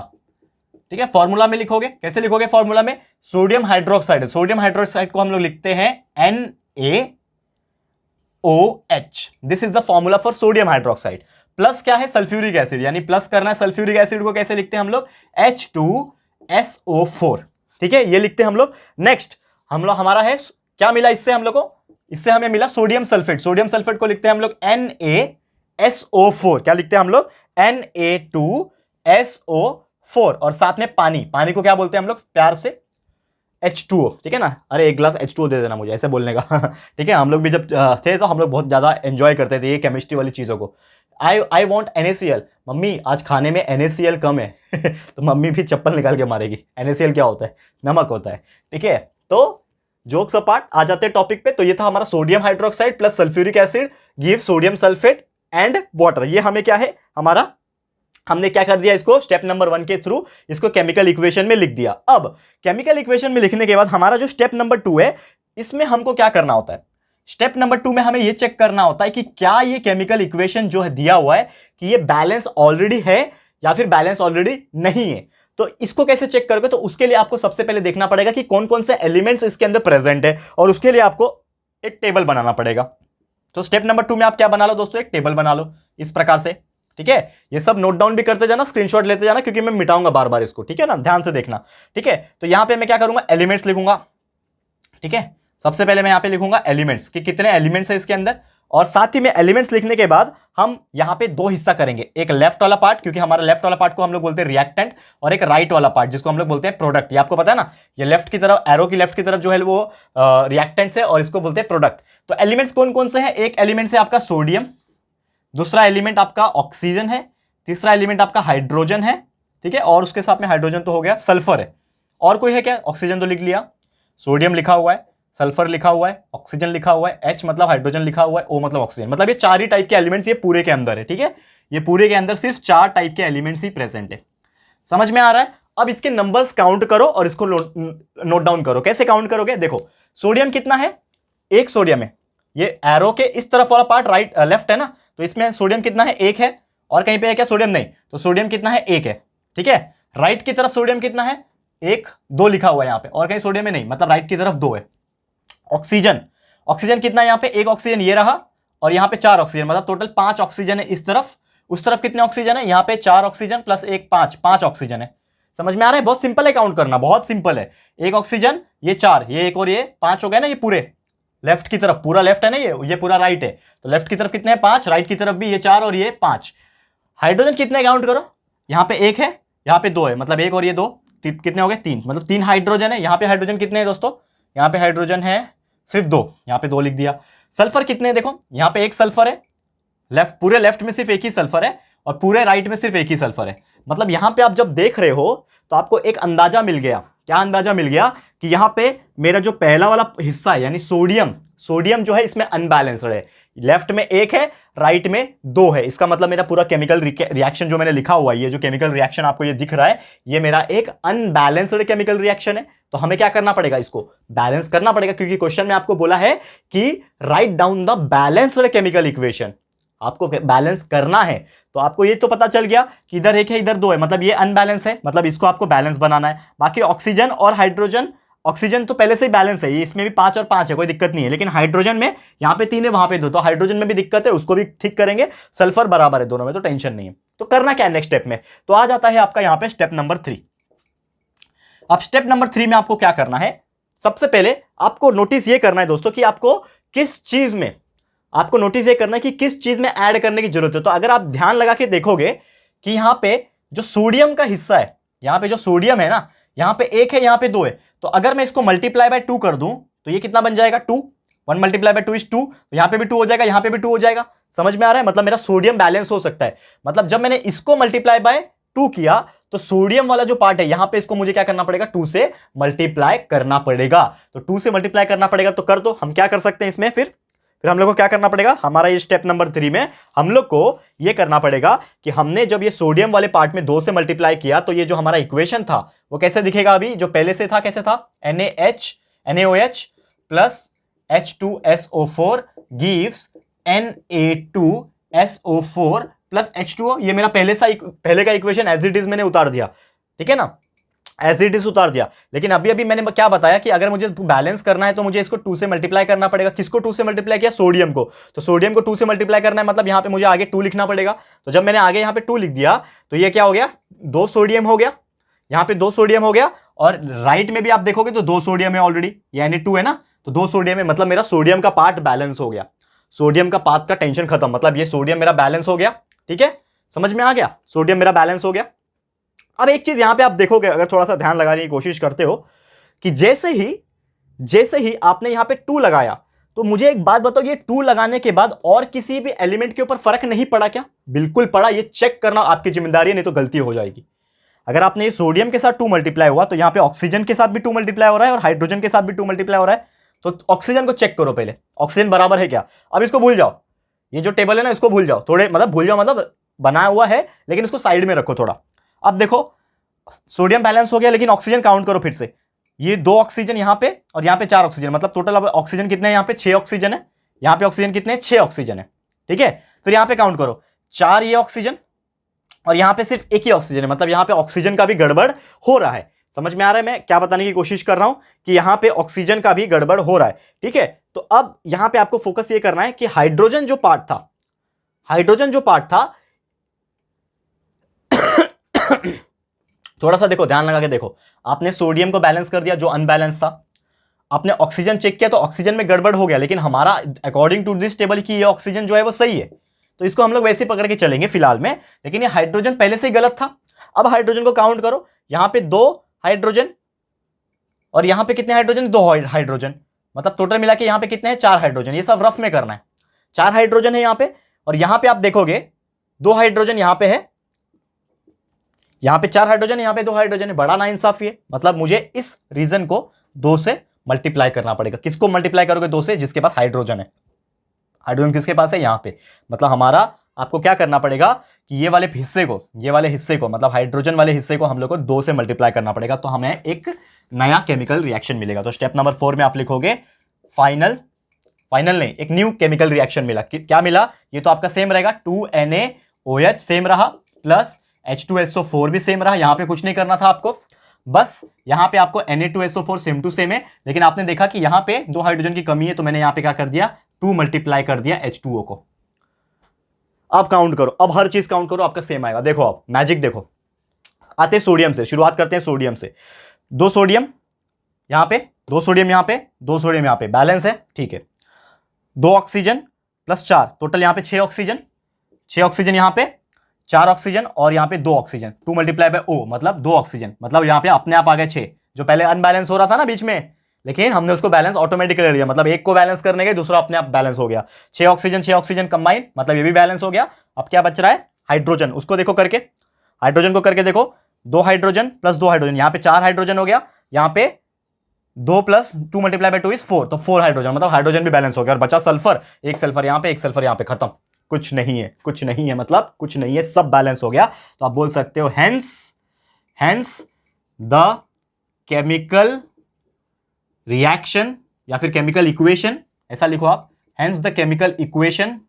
ठीक है। फॉर्मूला में लिखोगे, कैसे लिखोगे? फॉर्मूला में सोडियम हाइड्रोक्साइड, सोडियम हाइड्रोक्साइड को हम लोग लिखते हैं NaOH। This is the formula for sodium hydroxide. Plus क्या है? सल्फ्यूरिक एसिड, यानी प्लस करना है सल्फ्यूरिक एसिड को। कैसे लिखते हैं हम लोग? H2SO4, ठीक है, ये लिखते हैं हम लोग। नेक्स्ट हमारा है क्या मिला इससे हम लोग को? इससे हमें मिला सोडियम सल्फेट। सोडियम सल्फेट को लिखते हैं हम लोग NaSO4। क्या लिखते हैं हम लोग? Na2SO4, और साथ में पानी। पानी को क्या बोलते हैं हम लोग प्यार से? H2O, ठीक है ना, अरे एक गिलास H2O दे देना मुझे, ऐसे बोलने का ठीक है, हम लोग भी जब थे तो हम लोग बहुत ज़्यादा एंजॉय करते थे ये केमिस्ट्री वाली चीज़ों को। आई वॉन्ट NaCl, मम्मी आज खाने में NaCl कम है तो मम्मी भी चप्पल निकाल के मारेगी। NaCl क्या होता है? नमक होता है, ठीक है। तो जोक्स अपार्ट, आ जाते हैं टॉपिक पे। तो ये था हमारा sodium hydroxide plus sulphuric acid give sodium sulphate and water. ये हमें क्या है, हमारा हमने क्या कर दिया, इसको स्टेप नंबर 1 के थ्रू इसको केमिकल इक्वेशन में लिख दिया। अब केमिकल इक्वेशन में लिखने के बाद हमारा जो स्टेप नंबर 2 है, इसमें हमको क्या करना होता है? स्टेप नंबर 2 में हमें यह चेक करना होता है कि क्या ये केमिकल इक्वेशन जो है दिया हुआ है कि ये बैलेंस ऑलरेडी है या फिर बैलेंस ऑलरेडी नहीं है। तो इसको कैसे चेक करोगे? तो उसके लिए आपको सबसे पहले देखना पड़ेगा कि कौन कौन से एलिमेंट्स इसके अंदर प्रेजेंट है, और उसके लिए आपको एक टेबल बनाना पड़ेगा। तो स्टेप नंबर 2 में आप क्या बना लो दोस्तों, एक टेबल बना लो इस प्रकार से, ठीक है। ये सब नोट डाउन भी करते जाना, स्क्रीनशॉट लेते जाना, क्योंकि मैं मिटाऊंगा बार बार इसको, ठीक है ना, ध्यान से देखना, ठीक है। तो यहां पे मैं क्या करूंगा, एलिमेंट्स लिखूंगा, ठीक है। सबसे पहले मैं यहां पे लिखूंगा एलिमेंट्स कि कितने एलिमेंट्स है इसके अंदर, और साथ ही में एलिमेंट्स लिखने के बाद हम यहां पे दो हिस्सा करेंगे, एक लेफ्ट वाला पार्ट, क्योंकि हमारा लेफ्ट वाला पार्ट को हम लोग बोलते हैं रिएक्टेंट, और एक राइट वाला पार्ट जिसको हम लोग बोलते हैं प्रोडक्ट। ये आपको पता है ना, ये लेफ्ट की तरफ, एरो की लेफ्ट की तरफ जो है वो रिएक्टेंट्स है, और इसको बोलते हैं प्रोडक्ट। तो एलिमेंट्स कौन कौन से हैं? एक एलिमेंट है आपका सोडियम, दूसरा एलिमेंट आपका ऑक्सीजन है, तीसरा एलिमेंट आपका हाइड्रोजन है, ठीक है, और उसके साथ में हाइड्रोजन तो हो गया, सल्फर है। और कोई है क्या? ऑक्सीजन तो लिख लिया, सोडियम लिखा हुआ है, सल्फर लिखा हुआ है, ऑक्सीजन लिखा हुआ है, H मतलब हाइड्रोजन लिखा हुआ है, O मतलब ऑक्सीजन। मतलब ये 4 ही टाइप के एलिमेंट्स ये पूरे के अंदर है, ठीक है। ये पूरे के अंदर सिर्फ 4 टाइप के एलिमेंट्स ही प्रेजेंट है। समझ में आ रहा है? अब इसके नंबर्स काउंट करो और इसको नोट डाउन करो। कैसे काउंट करोगे? देखो, सोडियम कितना है? एक सोडियम है, ये एरो के इस तरफ वाला पार्ट राइट लेफ्ट है ना, तो इसमें सोडियम कितना है? एक है। और कहीं पे है क्या सोडियम? नहीं। तो सोडियम कितना है? एक है, ठीक है। राइट की तरफ सोडियम कितना है? एक, दो लिखा हुआ है यहां पे, और कहीं सोडियम में नहीं, मतलब राइट की तरफ 2 है। ऑक्सीजन, ऑक्सीजन कितना है? यहां पे एक ऑक्सीजन ये रहा, और यहां पे 4 ऑक्सीजन, मतलब टोटल 5 ऑक्सीजन है इस तरफ। उस तरफ कितने ऑक्सीजन है? यहां पे 4 ऑक्सीजन प्लस एक 5 ऑक्सीजन है। समझ में आ रहा है? बहुत सिंपल है काउंट करना, बहुत सिंपल है। एक ऑक्सीजन, ये 4, ये एक, और ये 5 हो गए ना, ये पूरे लेफ्ट की तरफ, पूरा लेफ्ट है ना, ये पूरा राइट है, तो लेफ्ट की तरफ कितने हैं? 5, राइट की तरफ भी ये 4 और ये 5। हाइड्रोजन कितने काउंट करो, यहां पे एक है, यहां पे 2 है, मतलब एक और ये 2, कितने हो गए? 3, मतलब 3 हाइड्रोजन है। यहां पे हाइड्रोजन कितने हैं दोस्तों? यहां पे हाइड्रोजन है सिर्फ 2, यहां पे 2 लिख दिया। सल्फर कितने हैं? देखो, यहां पे एक सल्फर है, लेफ्ट, पूरे लेफ्ट में सिर्फ एक ही सल्फर है, और पूरे राइट में सिर्फ एक ही सल्फर है। मतलब यहां पे आप जब देख रहे हो तो आपको एक अंदाजा मिल गया। क्या अंदाजा मिल गया? कि यहां पे मेरा जो पहला वाला हिस्सा है यानी सोडियम जो है इसमें अनबैलेंस्ड है। लेफ्ट में एक है, राइट में 2 है। इसका मतलब मेरा पूरा केमिकल रिएक्शन जो मैंने लिखा हुआ है, ये जो केमिकल रिएक्शन आपको ये दिख रहा है, ये मेरा एक अनबैलेंस्ड केमिकल रिएक्शन है। तो हमें क्या करना पड़ेगा? इसको बैलेंस करना पड़ेगा, क्योंकि क्वेश्चन में आपको बोला है कि write down the balanced chemical equation, आपको बैलेंस करना है। तो आपको ये तो पता चल गया कि इधर एक है, इधर 2 है, मतलब ये अनबैलेंस है, मतलब इसको आपको बैलेंस बनाना है। बाकी ऑक्सीजन और हाइड्रोजन, ऑक्सीजन तो पहले से ही बैलेंस है, ये इसमें भी 5 और 5 है, कोई दिक्कत नहीं है। लेकिन हाइड्रोजन में यहां पे 3 है, वहां पे 2, तो हाइड्रोजन में भी दिक्कत है, उसको भी ठीक करेंगे। सल्फर बराबर है दोनों में, तो टेंशन नहीं है। तो करना क्या है नेक्स्ट स्टेप में? तो आ जाता है आपका यहां पे स्टेप नंबर 3। अब स्टेप नंबर 3 में आपको क्या करना है? सबसे पहले आपको नोटिस ये करना है दोस्तों कि आपको किस चीज में, आपको नोटिस ये करना है कि किस चीज में ऐड करने की जरूरत है। तो अगर आप ध्यान लगा के देखोगे कि यहां पे जो सोडियम का हिस्सा है, यहां पे जो सोडियम है ना, यहां पे 1 है, यहां पे 2 है, तो अगर मैं इसको मल्टीप्लाई बाय 2 कर दूं तो ये कितना बन जाएगा? 2। 1 मल्टीप्लाई बाय 2 इज 2, यहां पे भी 2 हो जाएगा, यहां पे भी 2 हो जाएगा। समझ में आ रहा है? मतलब मेरा सोडियम बैलेंस हो सकता है। मतलब जब मैंने इसको मल्टीप्लाई बाय 2 किया तो सोडियम वाला जो पार्ट है यहां पे, इसको मुझे क्या करना पड़ेगा? 2 से मल्टीप्लाई करना पड़ेगा। तो 2 से मल्टीप्लाई करना पड़ेगा, तो कर दो। हम क्या कर सकते हैं इसमें? फिर हम लोग को क्या करना पड़ेगा? हमारा ये स्टेप नंबर 3 में हम लोग को ये करना पड़ेगा कि हमने जब ये सोडियम वाले पार्ट में 2 से मल्टीप्लाई किया तो ये जो हमारा इक्वेशन था वो कैसे दिखेगा? अभी जो पहले से था कैसे था? NaOH plus H2SO4 gives Na2SO4 plus H2O। ये मेरा पहले का इक्वेशन एज इट इज मैंने उतार दिया, ठीक है ना, एज इट इज उतार दिया। लेकिन अभी अभी मैंने क्या बताया कि अगर मुझे बैलेंस करना है तो मुझे इसको 2 से मल्टीप्लाई करना पड़ेगा। किसको 2 से मल्टीप्लाई किया? सोडियम को। तो सोडियम को 2 से मल्टीप्लाई करना है, मतलब यहां पे मुझे आगे 2 लिखना पड़ेगा। तो जब मैंने आगे यहां पे 2 लिख दिया तो ये क्या हो गया? 2 सोडियम हो गया, यहां पे 2 सोडियम हो गया, और राइट में भी आप देखोगे तो 2 सोडियम है ऑलरेडी, यानी 2 है ना, तो 2 सोडियम है, मतलब मेरा सोडियम का पार्ट बैलेंस हो गया। सोडियम का पार्ट का टेंशन खत्म, मतलब ये सोडियम मेरा बैलेंस हो गया, ठीक है। समझ में आ गया? सोडियम मेरा बैलेंस हो गया। अब एक चीज यहां पे आप देखोगे, अगर थोड़ा सा ध्यान लगाने की कोशिश करते हो, कि जैसे ही आपने यहां पे 2 लगाया, तो मुझे एक बात बताओ, ये 2 लगाने के बाद और किसी भी एलिमेंट के ऊपर फर्क नहीं पड़ा क्या? बिल्कुल पड़ा। ये चेक करना आपकी जिम्मेदारी है, नहीं तो गलती हो जाएगी। अगर आपने ये सोडियम के साथ 2 मल्टीप्लाई हुआ, तो यहां पे ऑक्सीजन के साथ भी 2 मल्टीप्लाई हो रहा है और हाइड्रोजन के साथ भी 2 मल्टीप्लाई हो रहा है। तो ऑक्सीजन को चेक करो पहले, ऑक्सीजन बराबर है क्या? अब इसको भूल जाओ, ये जो टेबल है ना इसको भूल जाओ, थोड़े मतलब भूल जाओ, मतलब बनाया हुआ है लेकिन इसको साइड में रखो थोड़ा। अब देखो सोडियम बैलेंस हो गया, लेकिन ऑक्सीजन काउंट करो फिर से। ये 2 ऑक्सीजन यहां पे और यहां पे 4 ऑक्सीजन, मतलब टोटल अब ऑक्सीजन कितने हैं? यहां पे 6 ऑक्सीजन है। यहां पे ऑक्सीजन कितने हैं? 6 ऑक्सीजन है। ठीक है, फिर यहां पे काउंट करो, 4 ये ऑक्सीजन और यहां पे सिर्फ एक ही ऑक्सीजन है, मतलब यहां पे ऑक्सीजन का भी गड़बड़ हो रहा है। समझ में आ रहा है मैं क्या बताने की कोशिश कर रहा हूं? कि यहां पे ऑक्सीजन का भी गड़बड़ हो रहा है। ठीक है, तो अब यहां पे आपको फोकस ये करना है कि हाइड्रोजन जो पार्ट था थोड़ा सा देखो, ध्यान लगा के देखो। आपने सोडियम को बैलेंस कर दिया जो अनबैलेंस था, आपने ऑक्सीजन चेक किया तो ऑक्सीजन में गड़बड़ हो गया, लेकिन हमारा अकॉर्डिंग टू दिस टेबल की ये ऑक्सीजन जो है वो सही है, तो इसको हम लोग वैसे ही पकड़ के चलेंगे फिलहाल में। लेकिन ये हाइड्रोजन पहले से ही गलत था। अब हाइड्रोजन को काउंट करो, यहां पे 2 हाइड्रोजन और यहां पे कितने हाइड्रोजन? 2 हाइड्रोजन, मतलब टोटल मिला के यहां पे कितने हैं? 4 हाइड्रोजन। ये सब रफ में करना है। 4 हाइड्रोजन है यहां पे, और यहां पे आप देखोगे 2 हाइड्रोजन यहां पे है, यहां पे 4 हाइड्रोजन, यहां पे 2 हाइड्रोजन है। बड़ा नाइंसाफी है, मतलब मुझे इस रीजन को 2 से मल्टीप्लाई करना पड़ेगा। किसको मल्टीप्लाई करोगे 2 से? जिसके पास हाइड्रोजन है। हाइड्रोजन किसके पास है? यहां पे। मतलब हमारा आपको क्या करना पड़ेगा कि ये वाले हिस्से को मतलब हाइड्रोजन वाले हिस्से को हम लोग को 2 से मल्टीप्लाई करना पड़ेगा, तो हमें एक नया केमिकल रिएक्शन मिलेगा। तो स्टेप नंबर 4 में आप लिखोगे फाइनल नहीं, एक न्यू केमिकल रिएक्शन मिला। क्या मिला? ये तो आपका सेम रहेगा, 2NaOH सेम रहा, प्लस H2SO4 भी सेम रहा। यहां पे कुछ नहीं करना था आपको, बस यहां पे आपको Na2SO4 सेम टू सेम है, लेकिन आपने देखा कि यहां पे 2 हाइड्रोजन की कमी है, तो मैंने यहां पे क्या कर दिया? 2 मल्टीप्लाई कर दिया H2O को। अब काउंट करो, अब हर चीज काउंट करो, आपका सेम आएगा। देखो आप मैजिक देखो। आते सोडियम से, शुरुआत करते हैं सोडियम से। 2 सोडियम यहां पे, 2 सोडियम यहां पे, 2 सोडियम यहां पे, बैलेंस है। ठीक है, 2 ऑक्सीजन प्लस 4, टोटल यहां पे 6 ऑक्सीजन, 6 ऑक्सीजन यहां पे, 4 ऑक्सीजन और यहां पे 2 ऑक्सीजन। 2 मल्टीप्लाई बाय O मतलब 2 ऑक्सीजन, मतलब यहां पे अपने आप आ गए 6। जो पहले अनबैलेंस हो रहा था ना बीच में, लेकिन हमने उसको बैलेंस ऑटोमेटिकली लिया, मतलब एक को बैलेंस करने के दूसरा अपने आप बैलेंस हो गया। 6 ऑक्सीजन 6 ऑक्सीजन कंबाइन, मतलब ये भी बैलेंस हो गया। अब क्या बच रहा है? हाइड्रोजन। उसको देखो करके, हाइड्रोजन को करके देखो, 2 हाइड्रोजन प्लस 2 हाइड्रोजन, यहां पे 4 हाइड्रोजन हो गया, यहां पे 2 प्लस 2 मल्टीप्लाई बाय 2 इज 4, तो 4 हाइड्रोजन, मतलब हाइड्रोजन भी बैलेंस हो गया। और बचा सल्फर, एक सल्फर यहां पे, एक सल्फर यहां पे, खत्म। कुछ नहीं है, कुछ नहीं है, मतलब कुछ नहीं है, सब बैलेंस हो गया। तो आप बोल सकते हो हेंस द केमिकल रिएक्शन या फिर केमिकल इक्वेशन, ऐसा लिखो आप, hence the chemical equation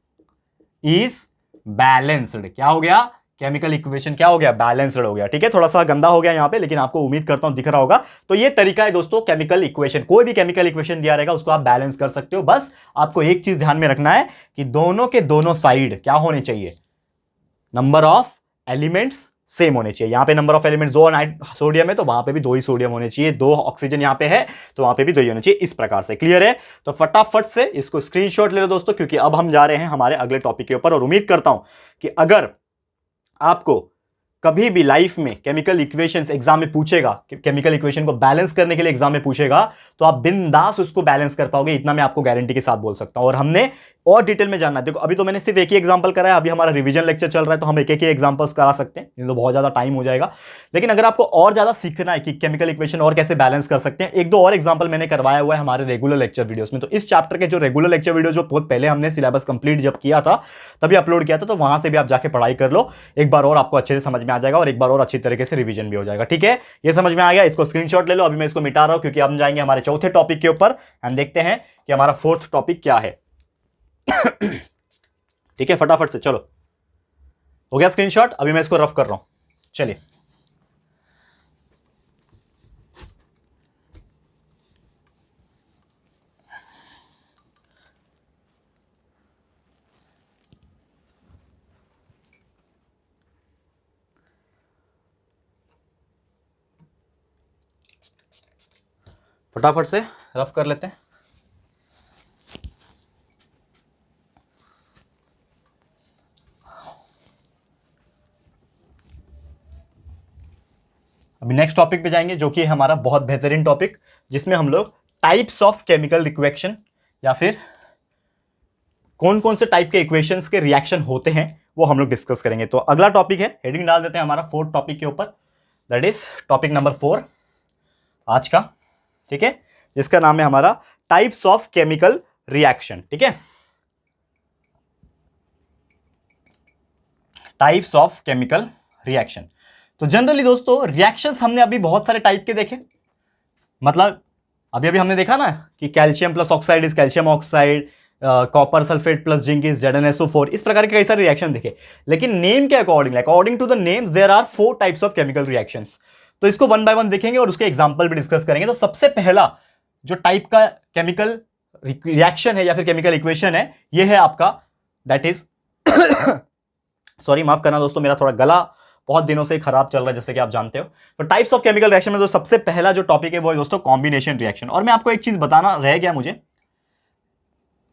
is balanced. क्या हो गया? केमिकल इक्वेशन क्या हो गया? बैलेंस्ड हो गया। ठीक है, थोड़ा सा गंदा हो गया यहां पे, लेकिन आपको उम्मीद करता हूं दिख रहा होगा। तो ये तरीका है दोस्तों केमिकल इक्वेशन, कोई भी केमिकल इक्वेशन दिया रहेगा उसको आप बैलेंस कर सकते हो। बस आपको एक चीज ध्यान में रखना है कि दोनों के दोनों साइड क्या होने चाहिए? नंबर ऑफ एलिमेंट्स सेम होने चाहिए। यहां पे नंबर ऑफ एलिमेंट्स 2 सोडियम है, तो वहां पे भी 2 ही सोडियम होने चाहिए। 2 ऑक्सीजन यहां पे है, तो वहां पे भी 2 ही होने चाहिए। इस प्रकार से क्लियर है? तो फटाफट से इसको स्क्रीनशॉट ले लो दोस्तों, क्योंकि अब हम जा रहे हैं हमारे अगले टॉपिक के ऊपर। और उम्मीद करता हूं कि अगर आपको कभी भी लाइफ में केमिकल इक्वेशंस एग्जाम में पूछेगा, केमिकल इक्वेशन को बैलेंस करने के लिए एग्जाम में पूछेगा, तो आप बिंदास उसको बैलेंस कर पाओगे, इतना मैं आपको गारंटी के साथ बोल सकता हूं। और हमने और डिटेल में जानना है, देखो अभी तो मैंने सिर्फ एक ही एग्जांपल कराया, अभी हमारा रिवीजन लेक्चर चल रहा है, तो हम एक एक ही एग्जांपल्स करा सकते हैं, नहीं तो बहुत ज्यादा टाइम हो जाएगा। लेकिन अगर आपको और ज्यादा सीखना है कि केमिकल इक्वेशन और कैसे बैलेंस कर सकते हैं, 1-2 और एग्जांपल मैंने करवाया हुआ है हमारे रेगुलर लेक्चर वीडियोस में। तो इस चैप्टर के जो रेगुलर लेक्चर वीडियो जो बहुत पहले हमने सिलेबस कंप्लीट जब किया था तभी अपलोड किया था, तो वहां से भी आप जाके पढ़ाई कर लो, एक बार और आपको अच्छे से समझ में आ जाएगा और एक बार और अच्छी तरीके से रिवीजन भी हो जाएगा। ठीक है, ये समझ में आ गया? इसको स्क्रीनशॉट ले लो। अभी मैं इसको मिटा रहा हूं क्योंकि हम जाएंगे हमारे चौथे टॉपिक के ऊपर। हम देखते हैं कि हमारा 4th टॉपिक क्या है। ठीक है, फटाफट से चलो। हो गया स्क्रीनशॉट? अभी मैं इसको रफ कर रहा हूं, चलिए। फटाफट से रफ कर लेते हैं। अभी नेक्स्ट टॉपिक पे जाएंगे जो कि है हमारा बहुत बेहतरीन टॉपिक, जिसमें हम लोग टाइप्स ऑफ केमिकल रिएक्शन या फिर कौन कौन से टाइप के इक्वेशंस के रिएक्शन होते हैं वो हम लोग डिस्कस करेंगे। तो अगला टॉपिक है, हेडिंग डाल देते हैं हमारा फोर्थ टॉपिक के ऊपर, दैट इज टॉपिक नंबर 4 आज का, ठीक है, जिसका नाम है हमारा टाइप्स ऑफ केमिकल रिएक्शन। ठीक है, टाइप्स ऑफ केमिकल रिएक्शन। तो जनरली दोस्तों रिएक्शंस हमने अभी बहुत सारे टाइप के देखे, मतलब अभी अभी हमने देखा ना कि calcium plus oxide is calcium oxide, copper sulphate plus zinc is ZnSO4, इस प्रकार के कई सारे रिएक्शन देखे। लेकिन नेम के according to the names there are 4 types of chemical reactions. तो इसको वन बाय वन देखेंगे और उसके एग्जांपल भी डिस्कस करेंगे। तो सबसे पहला जो टाइप का केमिकल रिएक्शन है या फिर केमिकल इक्वेशन है, ये है आपका, दैट इज सॉरी माफ करना दोस्तों, मेरा थोड़ा गला बहुत दिनों से खराब चल रहा है जैसे कि आप जानते हो। तो टाइप्स ऑफ केमिकल रिएक्शन में जो सबसे पहला जो टॉपिक है वो है दोस्तों कॉम्बिनेशन रिएक्शन। और मैं आपको एक चीज बताना रह गया मुझे,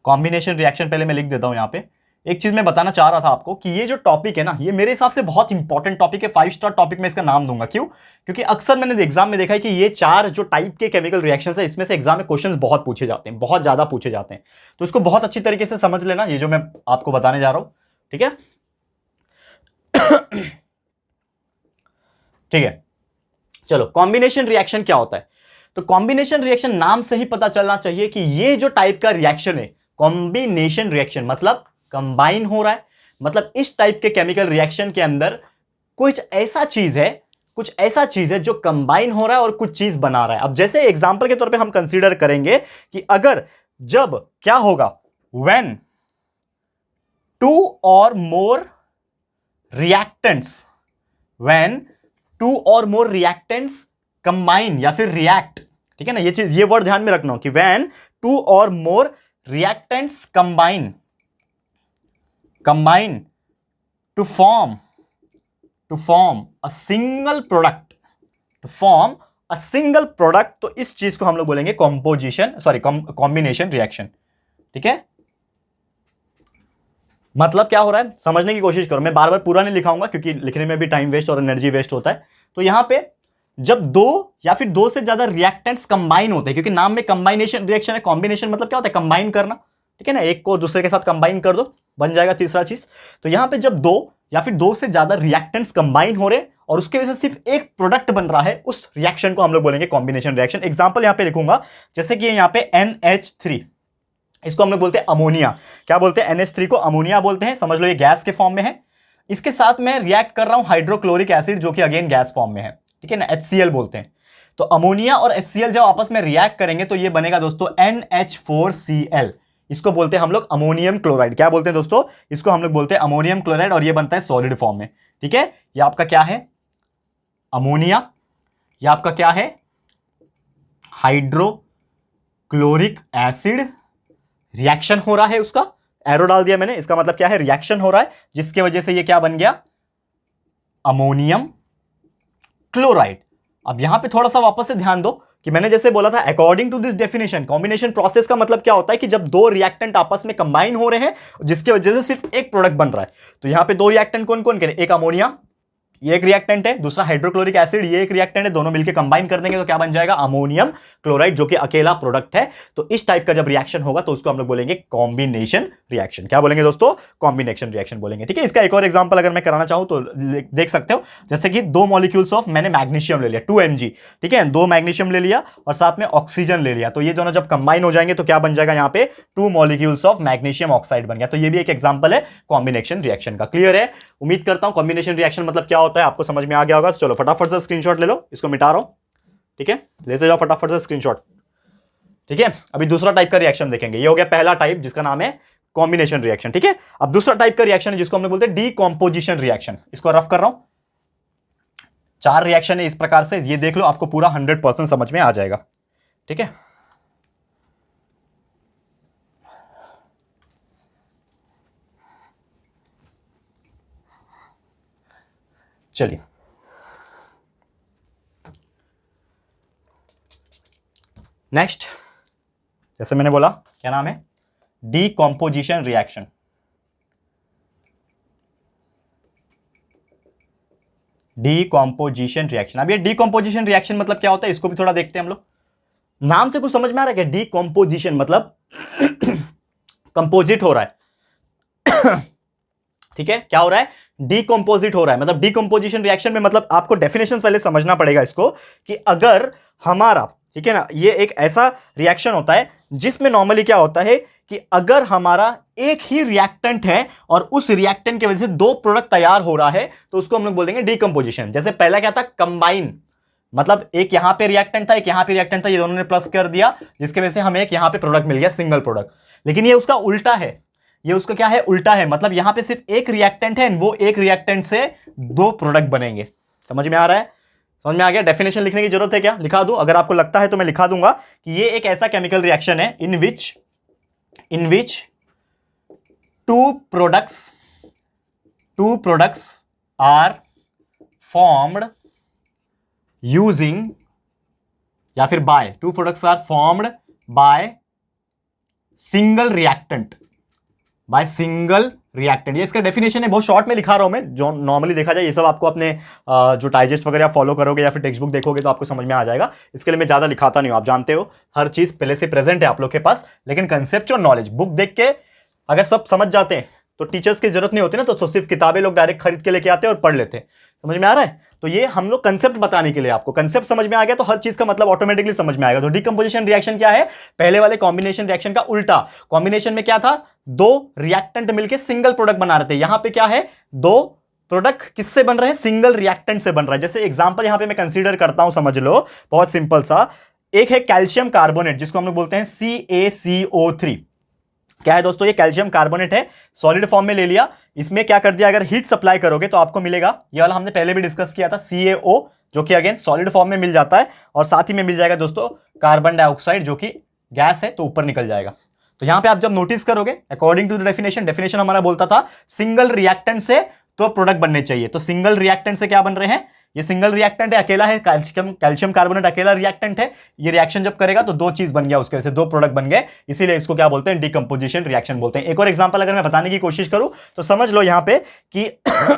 कॉम्बिनेशन रिएक्शन पहले मैं लिख देता हूं यहां पे। एक चीज मैं बताना चाह रहा था आपको कि ये जो टॉपिक है ना, ये मेरे हिसाब से बहुत इंपॉर्टेंट टॉपिक है, 5 स्टार टॉपिक में इसका नाम दूंगा। क्यों? क्योंकि अक्सर मैंने एग्जाम में देखा है कि ये 4 जो टाइप के केमिकल रिएक्शंस है, इसमें से एग्जाम में क्वेश्चंस बहुत पूछे जाते हैं, बहुत ज्यादा पूछे जाते हैं। तो इसको बहुत अच्छी तरीके से समझ लेना, ये जो मैं आपको बताने जा रहा हूं। ठीक है ठीक है, चलो कॉम्बिनेशन रिएक्शन क्या होता है? तो कॉम्बिनेशन रिएक्शन नाम से ही पता चलना चाहिए कि ये जो टाइप का रिएक्शन है कॉम्बिनेशन रिएक्शन, मतलब कंबाइन हो रहा है, मतलब इस टाइप के केमिकल रिएक्शन के अंदर कुछ ऐसा चीज है जो कंबाइन हो रहा है और कुछ चीज बना रहा है। अब जैसे एग्जांपल के तौर पे हम कंसीडर करेंगे कि अगर जब क्या होगा, when 2 or more reactants combine या फिर रिएक्ट, ठीक है ना, ये वर्ड ध्यान में रखना कि when 2 or more reactants combine to form a single product, तो इस चीज को हम लोग बोलेंगे कॉम्बिनेशन रिएक्शन। ठीक है, मतलब क्या हो रहा है समझने की कोशिश करो, मैं बार बार पूरा नहीं लिखाऊंगा क्योंकि लिखने में भी टाइम वेस्ट और एनर्जी वेस्ट होता है। तो यहां पे जब 2 या फिर 2 से ज्यादा रिएक्टेंट्स कंबाइन होते हैं, क्योंकि नाम में कंबाइनेशन रिएक्शन है, कॉम्बिनेशन मतलब क्या होता है, कंबाइन करना, ठीक है ना, एक को दूसरे के साथ कंबाइन कर दो, बन जाएगा तीसरा चीज। तो यहां पे जब 2 या फिर 2 से ज्यादा रिएक्टेंट्स कंबाइन हो रहे हैं और उसके वजह से सिर्फ एक प्रोडक्ट बन रहा है, उस रिएक्शन को हम लोग बोलेंगे कॉम्बिनेशन रिएक्शन। एग्जांपल यहां पे लिखूंगा, जैसे कि यहां पे NH3, इसको हम लोग बोलते हैं अमोनिया। क्या बोलते हैं? NH3 को अमोनिया बोलते हैं, समझ लो ये गैस के फॉर्म में है। इसके साथ मैं रिएक्ट कर रहा हूं हाइड्रोक्लोरिक एसिड, जो कि अगेन गैस फॉर्म में है, ठीक है ना, HCl बोलते हैं। तो अमोनिया और HCl जब आपस में रिएक्ट करेंगे तो ये बनेगा दोस्तों NH4Cl, इसको बोलते हैं हम लोग अमोनियम क्लोराइड। क्या बोलते हैं दोस्तों? इसको हम लोग बोलते हैं अमोनियम क्लोराइड, और ये बनता है सॉलिड फॉर्म में। ठीक है, ये आपका क्या है? अमोनिया। ये आपका क्या है? Hydrochloric acid. रिएक्शन हो रहा है, उसका एरो डाल दिया मैंने, इसका मतलब क्या है? रिएक्शन हो रहा है, जिसकी वजह से ये क्या बन गया? Ammonium chloride. अब यहां पे थोड़ा सा वापस से ध्यान दो कि मैंने जैसे बोला था, according to this definition combination process का मतलब क्या होता है कि जब 2 रिएक्टेंट आपस में कंबाइन हो रहे हैं जिसकी वजह से सिर्फ एक प्रोडक्ट बन रहा है। तो यहां पे 2 रिएक्टेंट कौन कौन के? एक अमोनिया, ये एक रिएक्टेंट है, दूसरा हाइड्रोक्लोरिक एसिड, ये एक रिएक्टेंट है, दोनों मिलकर कंबाइन कर देंगे तो क्या बन जाएगा? अमोनियम क्लोराइड, जो कि अकेला प्रोडक्ट है। तो इस टाइप का जब रिएक्शन होगा तो उसको हम लोग बोलेंगे कॉम्बिनेशन रिएक्शन। क्या बोलेंगे दोस्तों? कॉम्बिनेशन रिएक्शन बोलेंगे। ठीक है, इसका एक और एग्जांपल अगर मैं कराना चाहूं तो देख सकते हो, जैसे कि 2 मॉलिक्यूल्स ऑफ, मैंने मैग्नीशियम ले लिया 2 mg, ठीक है, 2 मैग्नीशियम ले लिया और साथ में ऑक्सीजन ले लिया, तो ये दोनों जब कंबाइन हो जाएंगे तो क्या बन जाएगा? यहाँ पे 2 मॉलिक्यूल्स ऑफ मैग्नीशियम ऑक्साइड बन गया। तो ये भी एक एग्जांपल है कॉम्बिनेशन रिएक्शन का। क्लियर है? उम्मीद करता हूं कॉम्बिनेशन रिएक्शन मतलब क्या होता है आपको समझ में आ गया होगा। चलो फटाफट से स्क्रीनशॉट ले लो, इसको मिटा रहा हूं, ठीक है, लेते जाओ फटाफट से स्क्रीनशॉट। ठीक है, अभी दूसरा टाइप का रिएक्शन देखेंगे। ये हो गया पहला टाइप जिसका नाम है कॉम्बिनेशन रिएक्शन। ठीक है, अब दूसरा टाइप का रिएक्शन है जिसको हम लोग बोलते हैं डीकॉम्पोजिशन रिएक्शन। इसको रफ कर रहा हूं, 4 रिएक्शन है इस प्रकार से, ये देख लो, आपको पूरा 100% समझ में आ जाएगा। ठीक है, चलिए नेक्स्ट, जैसे मैंने बोला क्या नाम है? Decomposition reaction. Decomposition reaction. अब ये डीकॉम्पोजिशन रिएक्शन मतलब क्या होता है, इसको भी थोड़ा देखते हैं हम लोग। नाम से कुछ समझ में आ रहा है क्या? डीकॉम्पोजिशन मतलब कंपोजिट हो रहा है। ठीक है, क्या हो रहा है? डीकंपोजिट हो रहा है। मतलब डीकंपोजिशन रिएक्शन में मतलब आपको डेफिनेशन पहले समझना पड़ेगा इसको, कि अगर हमारा, ठीक है ना, ये एक ऐसा रिएक्शन होता है जिसमें नॉर्मली क्या होता है कि अगर हमारा एक ही रिएक्टेंट है और उस रिएक्टेंट की वजह से दो प्रोडक्ट तैयार हो रहा है, तो उसको हम लोग बोल देंगे डीकंपोजिशन। जैसे पहला क्या था? कंबाइन, मतलब एक यहां पे रिएक्टेंट था, एक यहां पे रिएक्टेंट था, ये दोनों ने प्लस कर दिया, जिसकी वजह से हमें एक यहां पे प्रोडक्ट मिल गया, सिंगल प्रोडक्ट। लेकिन ये उसका उल्टा है, ये उसका क्या है? उल्टा है। मतलब यहां पे सिर्फ एक रिएक्टेंट है, वो एक रिएक्टेंट से दो प्रोडक्ट बनेंगे। समझ में आ रहा है? समझ में आ गया? डेफिनेशन लिखने की जरूरत है क्या? लिखा दूं? अगर आपको लगता है तो मैं लिखा दूंगा कि ये एक ऐसा केमिकल रिएक्शन है in which two products are formed using, या फिर by, two products are formed by single reactant, ये इसका डेफिनेशन है। बहुत शॉर्ट में लिखा रहा हूं मैं, जो नॉर्मली देखा जाए, ये सब आपको अपने जो डाइजेस्ट वगैरह फॉलो करोगे या फिर टेक्स्ट बुक देखोगे तो आपको समझ में आ जाएगा। इसके लिए मैं ज्यादा लिखाता नहीं हूं, आप जानते हो हर चीज पहले से प्रेजेंट है आप लोग के पास। लेकिन कंसेप्चुअल नॉलेज बुक देख के अगर सब समझ जाते हैं तो टीचर्स की जरूरत नहीं होती ना, तो सिर्फ किताबें लोग डायरेक्ट खरीद के लेके आते हैं और पढ़ लेते हैं। समझ में आ रहा है? तो ये हम लोग कंसेप्ट बताने के लिए, आपको कंसेप्ट समझ में आ गया तो हर चीज का मतलब ऑटोमेटिकली समझ में आएगा। तो डीकंपोजिशन रिएक्शन क्या है? पहले वाले कॉम्बिनेशन रिएक्शन का उल्टा। कॉम्बिनेशन में क्या था? दो रिएक्टेंट मिलकर सिंगल प्रोडक्ट बना रहे थे। यहां पे क्या है? दो प्रोडक्ट किससे बन रहे हैं? सिंगल रिएक्टेंट से बन रहा है। जैसे एग्जांपल यहां पे मैं कंसीडर करता हूं, समझ लो, बहुत सिंपल सा। एक है कैल्शियम कार्बोनेट, जिसको हम लोग बोलते हैं CaCO3। क्या है दोस्तों? ये कैल्शियम कार्बोनेट है, सॉलिड फॉर्म में ले लिया। इसमें क्या कर दिया? अगर हीट सप्लाई करोगे तो आपको मिलेगा, ये वाला हमने पहले भी डिस्कस किया था, CaO, जो कि अगेन सॉलिड फॉर्म में मिल जाता है। और साथ ही में मिल जाएगा दोस्तों कार्बन डाइऑक्साइड, जो कि गैस है, तो ऊपर निकल जाएगा। तो यहां पे आप जब नोटिस करोगे, अकॉर्डिंग टू द डेफिनेशन हमारा बोलता था सिंगल रिएक्टेंट से तो प्रोडक्ट बनने चाहिए। तो सिंगल रिएक्टेंट से क्या बन रहे हैं? ये सिंगल रिएक्टेंट है, अकेला है, कैल्शियम कार्बोनेट अकेला रिएक्टेंट है। ये रिएक्शन जब करेगा तो दो चीज बन गया, उसके वजह से दो प्रोडक्ट बन गए, इसीलिए इसको क्या बोलते हैं? डीकंपोजिशन रिएक्शन बोलते हैं। एक और एग्जांपल अगर मैं बताने की कोशिश करूं तो समझ लो यहां पे कि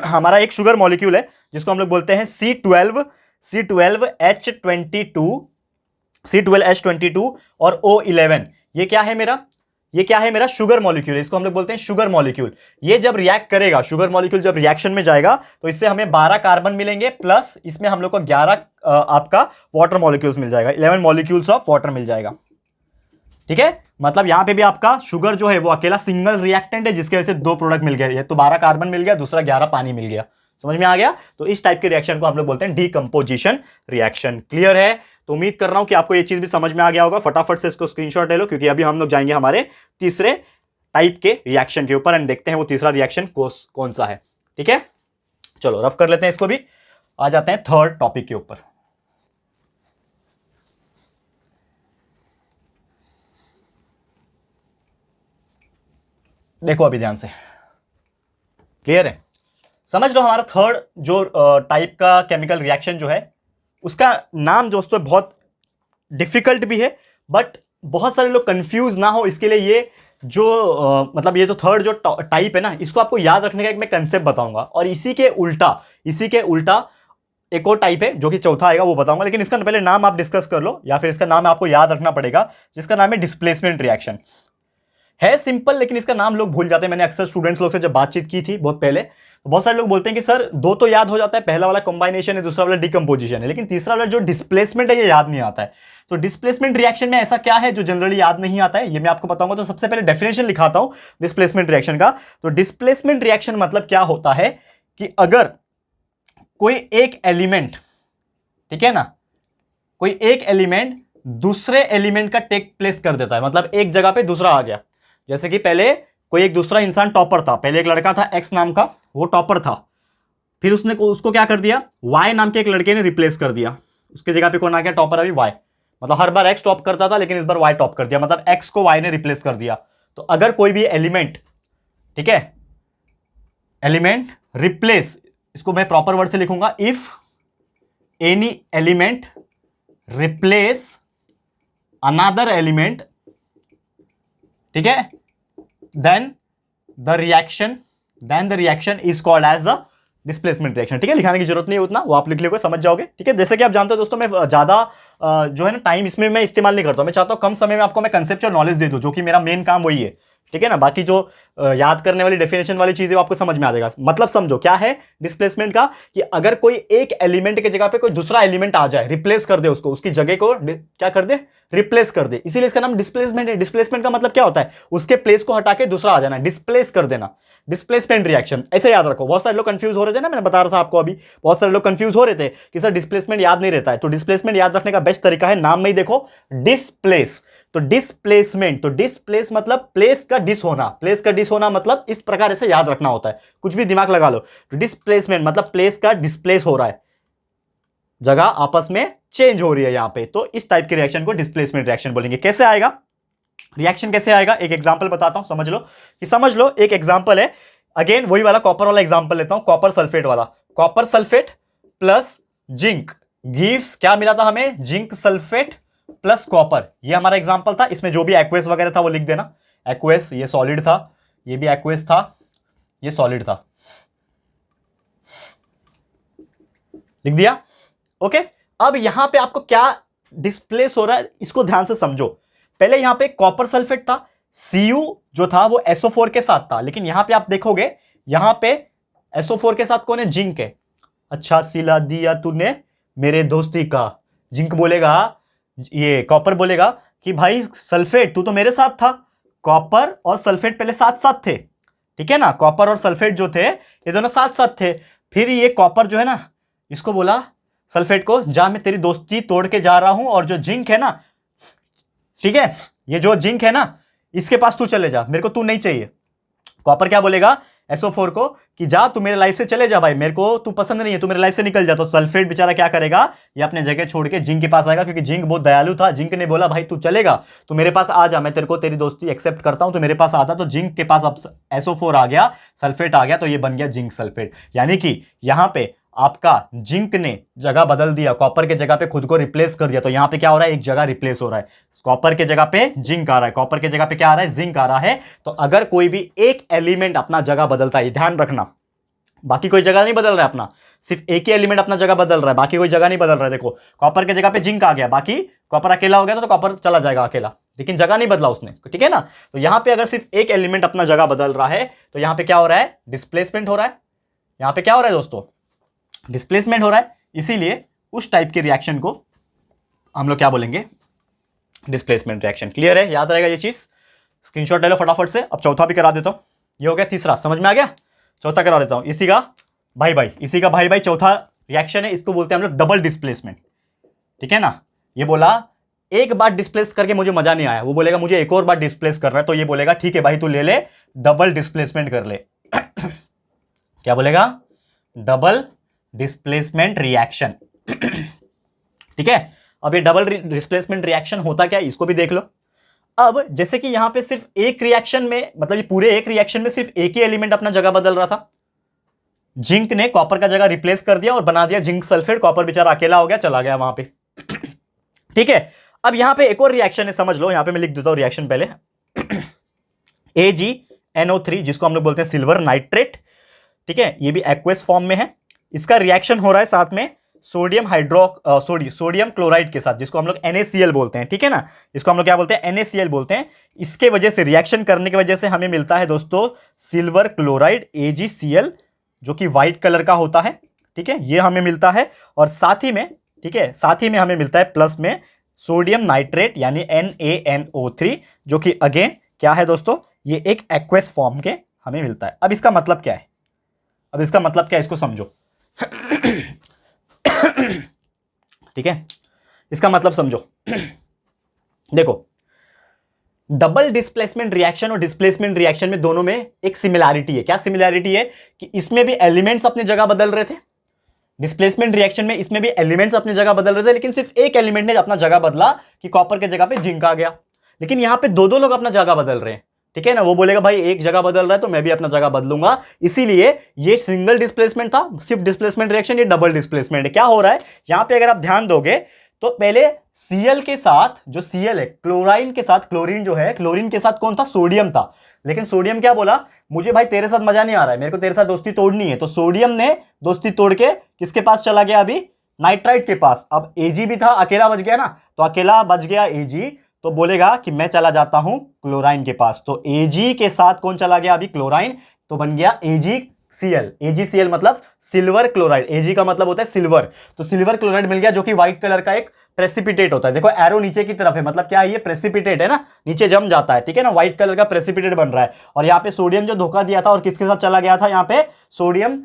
हमारा एक शुगर मॉलिक्यूल है जिसको हम लोग बोलते हैं C12H22 और O11। ये क्या है मेरा? ये क्या है मेरा? Sugar molecule. इसको हम लोग बोलते हैं शुगर मॉलिक्यूल। ये जब रिएक्ट करेगा, शुगर मॉलिक्यूल जब रिएक्शन में जाएगा तो इससे हमें 12 कार्बन मिलेंगे, प्लस इसमें हम लोग को 11 आपका वाटर मॉलिक्यूल्स मिल जाएगा, 11 मॉलिक्यूल्स ऑफ वाटर मिल जाएगा। ठीक है, मतलब यहां पे भी आपका शुगर जो है वो अकेला सिंगल रिएक्टेंट है, जिसकी वजह से दो प्रोडक्ट मिल गए। तो 12 कार्बन मिल गया, दूसरा 11 पानी मिल गया। समझ में आ गया? तो इस टाइप के रिएक्शन को हम लोग बोलते हैं डीकंपोजिशन रिएक्शन। क्लियर है? तो उम्मीद कर रहा हूं कि आपको ये चीज भी समझ में आ गया होगा। फटाफट से इसको स्क्रीनशॉट ले लो, क्योंकि अभी हम लोग जाएंगे हमारे तीसरे टाइप के रिएक्शन के ऊपर एंड देखते हैं वो तीसरा रिएक्शन कौन सा है। ठीक है, चलो रफ कर लेते हैं इसको भी। आ जाते हैं थर्ड टॉपिक के ऊपर। देखो अभी ध्यान से, क्लियर है? समझ लो हमारा थर्ड जो टाइप का केमिकल रिएक्शन जो है, उसका नाम दोस्तों बहुत डिफिकल्ट भी है, बट बहुत सारे लोग कंफ्यूज ना हो इसके लिए ये जो मतलब ये जो थर्ड जो टाइप है ना, इसको आपको याद रखने का एक मैं कंसेप्ट बताऊंगा। और इसी के उल्टा एक और टाइप है जो कि चौथा आएगा, वो बताऊंगा। लेकिन इसका पहले नाम आप डिस्कस कर लो, या फिर इसका नाम आपको याद रखना पड़ेगा, जिसका नाम है डिस्प्लेसमेंट रिएक्शन। है सिंपल, लेकिन इसका नाम लोग भूल जाते हैं। मैंने अक्सर स्टूडेंट्स लोग से जब बातचीत की थी बहुत पहले, बहुत सारे लोग बोलते हैं कि सर दो तो याद हो जाता है, पहला वाला कॉम्बाइनेशन है, दूसरा वाला डिकम्पोजिशन है, लेकिन तीसरा वाला जो डिस्प्लेसमेंट है ये याद नहीं आता है। तो डिस्प्लेसमेंट रिएक्शन में ऐसा क्या है जो जनरली याद नहीं आता है, ये मैं आपको बताऊंगा। तो सबसे पहले डेफिनेशन लिखाता हूं डिस्प्लेसमेंट रिएक्शन का। तो डिस्प्लेसमेंट रिएक्शन मतलब क्या होता है कि अगर कोई एक एलिमेंट, ठीक है ना, कोई एक एलिमेंट दूसरे एलिमेंट का टेक प्लेस कर देता है, मतलब एक जगह पे दूसरा आ गया। जैसे कि पहले कोई एक दूसरा इंसान टॉपर था, पहले एक लड़का था एक्स नाम का, वो टॉपर था, फिर उसको क्या कर दिया, वाई नाम के एक लड़के ने रिप्लेस कर दिया, उसके जगह पे कौन आ गया? टॉपर अभी वाई। मतलब हर बार एक्स टॉप करता था, लेकिन इस बार वाई टॉप कर दिया, मतलब एक्स को वाई ने रिप्लेस कर दिया। तो अगर कोई भी एलिमेंट, ठीक है, एलिमेंट रिप्लेस, इसको मैं प्रॉपर वर्ड से लिखूंगा, if any element replace another element, ठीक है, then the reaction is called as the displacement reaction. ठीक है, लिखाने की जरूरत नहीं है उतना, वो आप लिख लोगे समझ जाओगे। ठीक है, जैसे कि आप जानते हो दोस्तों, मैं ज्यादा जो है ना टाइम इसमें मैं इस्तेमाल नहीं करता हूं। मैं चाहता हूं कम समय में आपको मैं कंसेप्चुअल नॉलेज दे दूं, जो कि मेरा मेन काम वही है। ठीक है ना, बाकी जो याद करने वाली डेफिनेशन वाली चीजें वो आपको समझ में आ जाएगा। मतलब समझो क्या है डिस्प्लेसमेंट का, कि अगर कोई एक एलिमेंट की जगह पे कोई दूसरा एलिमेंट आ जाए, रिप्लेस कर दे उसको, उसकी जगह को क्या कर दे, रिप्लेस कर दे, इसीलिए इसका नाम डिस्प्लेसमेंट है। डिस्प्लेसमेंट का मतलब क्या होता है, उसके प्लेस को हटा के दूसरा आ जाना, डिस्प्लेस कर देना, डिस्प्लेसमेंट रिएक्शन। ऐसे याद रखो। बहुत सारे लोग कंफ्यूज हो रहे थे ना, मैंने बता रहा था आपको अभी, बहुत सारे लोग कंफ्यूज हो रहे थे कि सर डिस्प्लेसमेंट याद नहीं रहता है। तो डिस्प्लेसमेंट याद रखने का बेस्ट तरीका है, नाम में ही देखो, डिस्प्लेस। तो डिस्प्लेसमेंट, तो डिस्प्लेस मतलब प्लेस का डिस होना, प्लेस का डिस होना मतलब इस प्रकार से याद रखना होता है, कुछ भी दिमाग लगा लो। तो डिस्प्लेसमेंट मतलब प्लेस का डिस्प्लेस हो रहा है, जगह आपस में चेंज हो रही है यहां पे, तो इस टाइप के रिएक्शन को डिस्प्लेसमेंट रिएक्शन बोलेंगे। कैसे आएगा रिएक्शन, कैसे आएगा, एक एग्जांपल बताता हूं, समझ लो। कि समझ लो एक एग्जांपल है, अगेन वही वाला कॉपर वाला एग्जांपल लेता हूं, कॉपर सल्फेट वाला। Copper sulphate plus zinc gives, क्या मिला था हमें, जिंक सल्फेट प्लस कॉपर। ये हमारा एग्जांपल था। इसमें जो भी एक्वेस वगैरह था वो लिख देना। एक्वेस ये सॉलिड था, ये भी एक्वेस था, ये सॉलिड था, लिख दिया। ओके, अब यहां पे आपको क्या डिस्प्लेस हो रहा है, इसको ध्यान से समझो। पहले यहां पे कॉपर सल्फेट था, Cu जो था वो SO4 के साथ था, लेकिन यहां पे आप देखोगे, यहां पे SO4 के साथ कौन है, जिंक है। अच्छा सिला दिया तूने मेरे दोस्ती का, जिंक बोलेगा, ये कॉपर बोलेगा कि भाई सल्फेट तू तो मेरे साथ था। कॉपर और सल्फेट पहले साथ साथ थे, ठीक है ना, कॉपर और सल्फेट जो थे ये दोनों साथ साथ थे। फिर ये कॉपर जो है ना, इसको बोला सल्फेट को, जा मैं तेरी दोस्ती तोड़ के जा रहा हूं, और जो जिंक है ना, ठीक है, ये जो जिंक है ना, इसके पास तू चले जा, मेरे को तू नहीं चाहिए। कॉपर क्या बोलेगा SO4 को कि जा तू मेरे लाइफ से चले जा भाई, मेरे को तू पसंद नहीं है, तू मेरे लाइफ से निकल जा। तो सल्फेट बेचारा क्या करेगा, ये अपने जगह छोड़ के जिंक के पास आएगा, क्योंकि जिंक बहुत दयालु था। जिंक ने बोला भाई तू चलेगा, तू मेरे पास आ जा, मैं तेरे को तेरी दोस्ती एक्सेप्ट करता हूं, तो मेरे पास आता। तो जिंक के पास अब SO4 आ गया, सल्फेट आ गया, तो ये बन गया जिंक सल्फेट। यानी कि यहां पे आपका जिंक ने जगह बदल दिया, कॉपर के जगह पे खुद को रिप्लेस कर दिया। तो यहां पे क्या हो रहा है, एक जगह रिप्लेस हो रहा है, कॉपर के जगह पे जिंक आ रहा है, कॉपर के जगह पे क्या आ रहा है, जिंक आ रहा है। तो अगर कोई भी एक एलिमेंट अपना जगह बदलता है, ध्यान रखना, बाकी कोई जगह नहीं बदल रहा है अपना, सिर्फ एक ही एलिमेंट अपना जगह बदल रहा है, बाकी कोई जगह नहीं बदल रहा है। देखो कॉपर के जगह पे जिंक आ गया, बाकी कॉपर अकेला हो गया तो कॉपर चला जाएगा अकेला, लेकिन जगह नहीं बदला उसने, ठीक है ना। तो यहां पे अगर सिर्फ एक एलिमेंट अपना जगह बदल रहा है, तो यहां पे क्या हो रहा है, डिस्प्लेसमेंट हो रहा है। यहां पे क्या हो रहा है दोस्तों, डिस्प्लेसमेंट हो रहा है। इसीलिए उस टाइप के रिएक्शन को हम लोग क्या बोलेंगे, डिस्प्लेसमेंट रिएक्शन। क्लियर है, याद रहेगा ये चीज, स्क्रीनशॉट ले लो फटाफट से। अब चौथा भी करा देता हूं, ये हो गया तीसरा, समझ में आ गया। चौथा करा देता हूं, इसी का भाई भाई चौथा रिएक्शन है, इसको बोलते हैं हम लोग डबल डिस्प्लेसमेंट, ठीक है ना। ये बोला एक बार डिस्प्लेस करके मुझे मजा नहीं आया, वो बोलेगा मुझे एक और बार डिस्प्लेस कर रहा है, तो ये बोलेगा ठीक है भाई तू ले ले, डबल डिस्प्लेसमेंट कर ले। क्या बोलेगा, डबल डिस्प्लेसमेंट रिएक्शन, ठीक है। अब ये डबल डिस्प्लेसमेंट रिएक्शन होता क्या है, इसको भी देख लो। अब जैसे कि यहां पे सिर्फ एक रिएक्शन में, मतलब ये पूरे एक रिएक्शन में सिर्फ एक ही एलिमेंट अपना जगह बदल रहा था, जिंक ने कॉपर का जगह रिप्लेस कर दिया और बना दिया जिंक सल्फेट, कॉपर बेचारा अकेला हो गया, चला गया वहां पे, ठीक है। अब यहां पे एक और रिएक्शन है, समझ लो, यहां पे मैं लिख देता हूं रिएक्शन पहले, AgNO3, जिसको हम लोग बोलते हैं सिल्वर नाइट्रेट, ठीक है, ये भी एक्वेस फॉर्म में है। इसका रिएक्शन हो रहा है साथ में सोडियम क्लोराइड के साथ, जिसको हम लोग NaCl बोलते हैं, ठीक है ना। इसको हम लोग क्या बोलते हैं, NaCl बोलते हैं। इसके वजह से रिएक्शन करने की वजह से हमें मिलता है दोस्तों सिल्वर क्लोराइड AgCl, जो कि व्हाइट कलर का होता है, ठीक है, ये हमें मिलता है। और साथ ही में, ठीक है, साथ ही में हमें मिलता है प्लस में सोडियम नाइट्रेट यानी NaNO3, जो कि अगेन क्या है दोस्तों, ये एक एक्वेस फॉर्म के हमें मिलता है। अब इसका मतलब क्या है, अब इसका मतलब क्या है, इसको समझो। ठीक है, इसका मतलब समझो। देखो डबल डिस्प्लेसमेंट रिएक्शन और डिस्प्लेसमेंट रिएक्शन में दोनों में एक सिमिलैरिटी है। क्या सिमिलैरिटी है, कि इसमें भी एलिमेंट्स अपनी जगह बदल रहे थे, डिस्प्लेसमेंट रिएक्शन में इसमें भी एलिमेंट्स अपनी जगह बदल रहे थे, लेकिन सिर्फ एक एलिमेंट ने अपना जगह बदला कि कॉपर के जगह पे जिंक आ गया। लेकिन यहां पे दो लोग अपना जगह बदल रहे हैं, ठीक है ना। वो बोलेगा भाई एक जगह बदल रहा है तो मैं भी अपना जगह बदलूंगा, इसीलिए ये सिंगल डिस्प्लेसमेंट था, सिर्फ डिस्प्लेसमेंट रिएक्शन, ये डबल डिस्प्लेसमेंट है। क्या हो रहा है यहां पे, अगर आप ध्यान दोगे तो पहले Cl के साथ, जो Cl है क्लोराइन के साथ, क्लोरीन जो है, क्लोरीन के साथ कौन था, सोडियम था। लेकिन सोडियम क्या बोला, मुझे भाई तेरे साथ मजा नहीं आ रहा है, मेरे को तेरे साथ दोस्ती तोड़नी है। तो सोडियम ने दोस्ती तोड़ के किसके पास चला गया, अभी नाइट्राइट के पास। अब एजी भी था, अकेला बच गया ना, तो अकेला बच गया एजी, तो बोलेगा कि मैं चला जाता हूं क्लोराइन के पास। तो एजी के साथ कौन चला गया, अभी क्लोराइन, तो बन गया AgCl। AgCl मतलब सिल्वर क्लोराइड, Ag का मतलब होता है सिल्वर, तो सिल्वर क्लोराइड मिल गया, जो कि व्हाइट कलर का एक प्रेसिपिटेट होता है। देखो एरो नीचे की तरफ है, मतलब क्या है, ये प्रेसिपिटेट है ना, नीचे जम जाता है, ठीक है ना, व्हाइट कलर का प्रेसिपिटेट बन रहा है। और यहाँ पे सोडियम जो धोखा दिया था और किसके साथ चला गया था, यहाँ पे सोडियम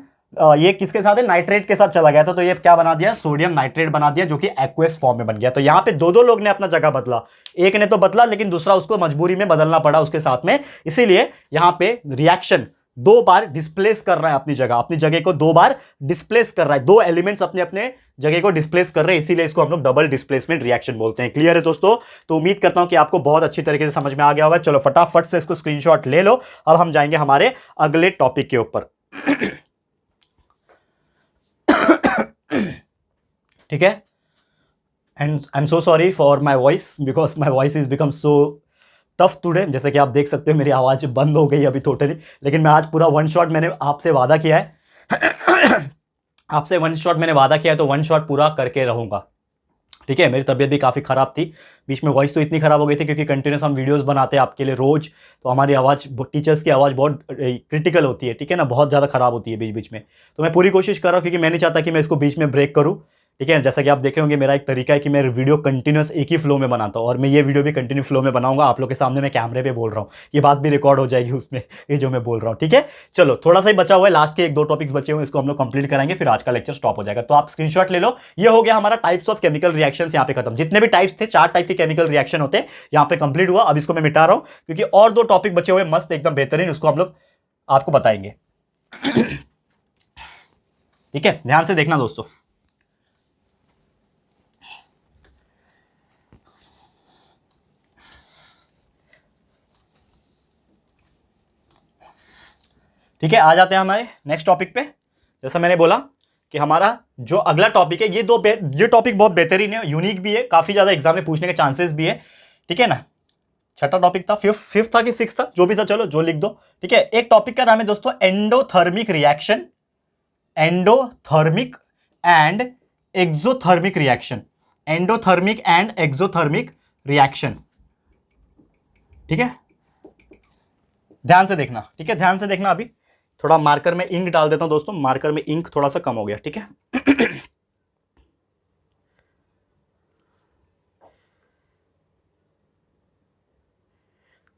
ये किसके साथ है, नाइट्रेट के साथ चला गया था, तो ये क्या बना दिया, सोडियम नाइट्रेट बना दिया, जो कि एक्वस फॉर्म में बन गया। तो यहाँ पे दो लोग ने अपना जगह बदला, एक ने तो बदला लेकिन दूसरा उसको मजबूरी में बदलना पड़ा उसके साथ में, इसीलिए यहाँ पे रिएक्शन 2 बार डिस्प्लेस कर रहा है अपनी जगह को 2 बार डिस्प्लेस कर रहा है, 2 एलिमेंट्स अपने अपने जगह को डिस्प्लेस कर रहे हैं, इसीलिए इसको हम लोग डबल डिस्प्लेसमेंट रिएक्शन बोलते हैं। क्लियर है दोस्तों? तो उम्मीद करता हूं कि आपको बहुत अच्छी तरीके से समझ में आ गया होगा। चलो फटाफट से इसको स्क्रीनशॉट ले लो, अब हम जाएंगे हमारे अगले टॉपिक के ऊपर। ठीक है, and I am so sorry for my voice, because my voice is become so tough today. जैसे कि आप देख सकते हो मेरी आवाज़ बंद हो गई अभी टोटली, लेकिन मैं आज पूरा वन शॉट मैंने आपसे वादा किया है आपसे वन शॉट मैंने वादा किया है, तो वन शॉट पूरा करके रहूँगा। ठीक है, मेरी तबीयत भी काफ़ी ख़राब थी, बीच में वॉइस तो इतनी ख़राब हो गई थी क्योंकि कंटिन्यूस हम वीडियोस बनाते हैं आपके लिए रोज़, तो हमारी आवाज़, टीचर्स की आवाज़ बहुत क्रिटिकल होती है, ठीक है ना, बहुत ज़्यादा ख़राब होती है बीच बीच में। तो मैं पूरी कोशिश कर रहा हूँ क्योंकि मैं नहीं चाहता कि मैं इसको बीच में ब्रेक करूँ। ठीक है, जैसा कि आप देखे होंगे मेरा एक तरीका है कि मैं वीडियो कंटिन्यूस एक ही फ्लो में बनाता हूँ, और मैं ये वीडियो भी कंटिन्यू फ्लो में बनाऊंगा। आप लोग के सामने मैं कैमरे पे बोल रहा हूँ, ये बात भी रिकॉर्ड हो जाएगी उसमें, ये जो मैं बोल रहा हूँ। ठीक है, चलो थोड़ा सा ही बचा हुआ है, लास्ट के 1-2 टॉपिक्स बचे हुए हैं, इसको हम लोग कंप्लीट कराएंगे, फिर आज का लेक्चर स्टॉप हो जाएगा। तो आप स्क्रीनशॉट ले लो, ये हो गया हमारा टाइप्स ऑफ केमिकल रिएक्शंस यहाँ पे खत्म। जितने भी टाइप्स थे, 4 टाइप के केमिकल रिएक्शन होते हैं, यहाँ पे कंप्लीट हुआ। अब इसको मैं मिटा रहा हूँ क्योंकि और 2 टॉपिक बचे हुए मस्त एकदम बेहतरीन, उसको हम लोग आपको बताएंगे। ठीक है, ध्यान से देखना दोस्तों। ठीक है, आ जाते हैं हमारे नेक्स्ट टॉपिक पे। जैसा मैंने बोला कि हमारा जो अगला टॉपिक है, ये टॉपिक बहुत बेहतरीन है, यूनिक भी है, काफी ज्यादा एग्जाम में पूछने के चांसेस भी है। ठीक है ना, छठा टॉपिक था, फिफ्थ था कि सिक्स था, जो भी था, चलो जो लिख दो। ठीक है, एक टॉपिक का नाम है दोस्तों endothermic reaction, endothermic and exothermic reaction, endothermic and exothermic reaction. ठीक है, ध्यान से देखना। ठीक है, ध्यान से देखना। अभी थोड़ा मार्कर में इंक डाल देता हूं दोस्तों, मार्कर में इंक थोड़ा सा कम हो गया। ठीक है,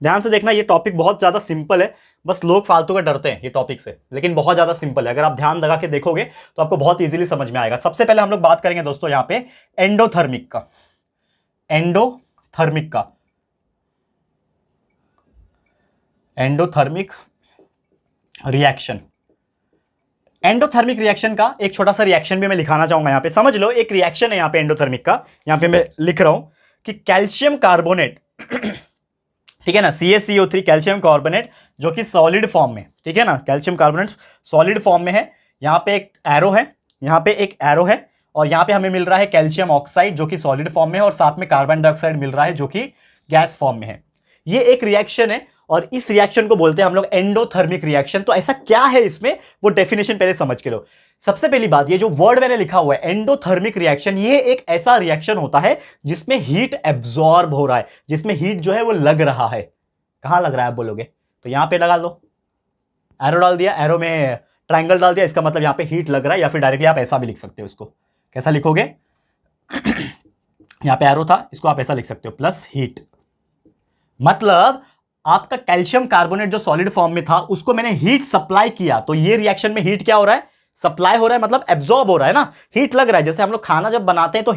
ध्यान से देखना। ये टॉपिक बहुत ज्यादा सिंपल है, बस लोग फालतू का डरते हैं ये टॉपिक से, लेकिन बहुत ज्यादा सिंपल है। अगर आप ध्यान लगा के देखोगे तो आपको बहुत इजीली समझ में आएगा। सबसे पहले हम लोग बात करेंगे दोस्तों यहां पे एंडोथर्मिक का, एंडोथर्मिक का, एंडोथर्मिक रिएक्शन। एंडोथर्मिक रिएक्शन का एक छोटा सा रिएक्शन भी मैं लिखाना चाहूंगा यहां पे, समझ लो। एक रिएक्शन है यहां पे एंडोथर्मिक का, यहां पे मैं लिख रहा हूं कि कैल्शियम कार्बोनेट ठीक है ना, CaCO3 कैल्शियम कार्बोनेट, जो कि सॉलिड फॉर्म में, ठीक है ना, कैल्शियम कार्बोनेट सॉलिड फॉर्म में है। यहां पे एक एरो है, यहां पे एक एरो है, और यहां पे हमें मिल रहा है कैल्शियम ऑक्साइड जो कि सॉलिड फॉर्म में है, और साथ में कार्बन डाइऑक्साइड मिल रहा है जो कि गैस फॉर्म में है। ये एक रिएक्शन है और इस रिएक्शन को बोलते हैं हम लोग एंडोथर्मिक रिएक्शन। तो ऐसा क्या है इसमें, वो डेफिनेशन पहले समझ के लो। सबसे पहली बात, ये जो वर्ड मैंने लिखा हुआ है एंडोथर्मिक रिएक्शन, ये एक ऐसा रिएक्शन होता है जिसमें हीट एब्जॉर्ब हो रहा है, जिसमें हीट जो है वो लग रहा है। कहां लग रहा है आप बोलोगे, तो यहां पे लगा लो, एरो डाल दिया, एरो में ट्राइंगल डाल दिया, इसका मतलब यहां पे हीट लग रहा है। या फिर डायरेक्टली आप ऐसा भी लिख सकते हो, इसको कैसा लिखोगे यहां पे एरो था, इसको आप ऐसा लिख सकते हो, प्लस हीट। मतलब आपका कैल्शियम कार्बोनेट जो सॉलिड फॉर्म में था उसको मैंने हीट सप्लाई किया, तो ये रिएक्शन में हीट क्या हो रहा है, सप्लाई हो रहा है, मतलब एब्जॉर्ब हो रहा है ना, हीट लग रहा है। जैसे हम लोग खाना जब बनाते हैं तो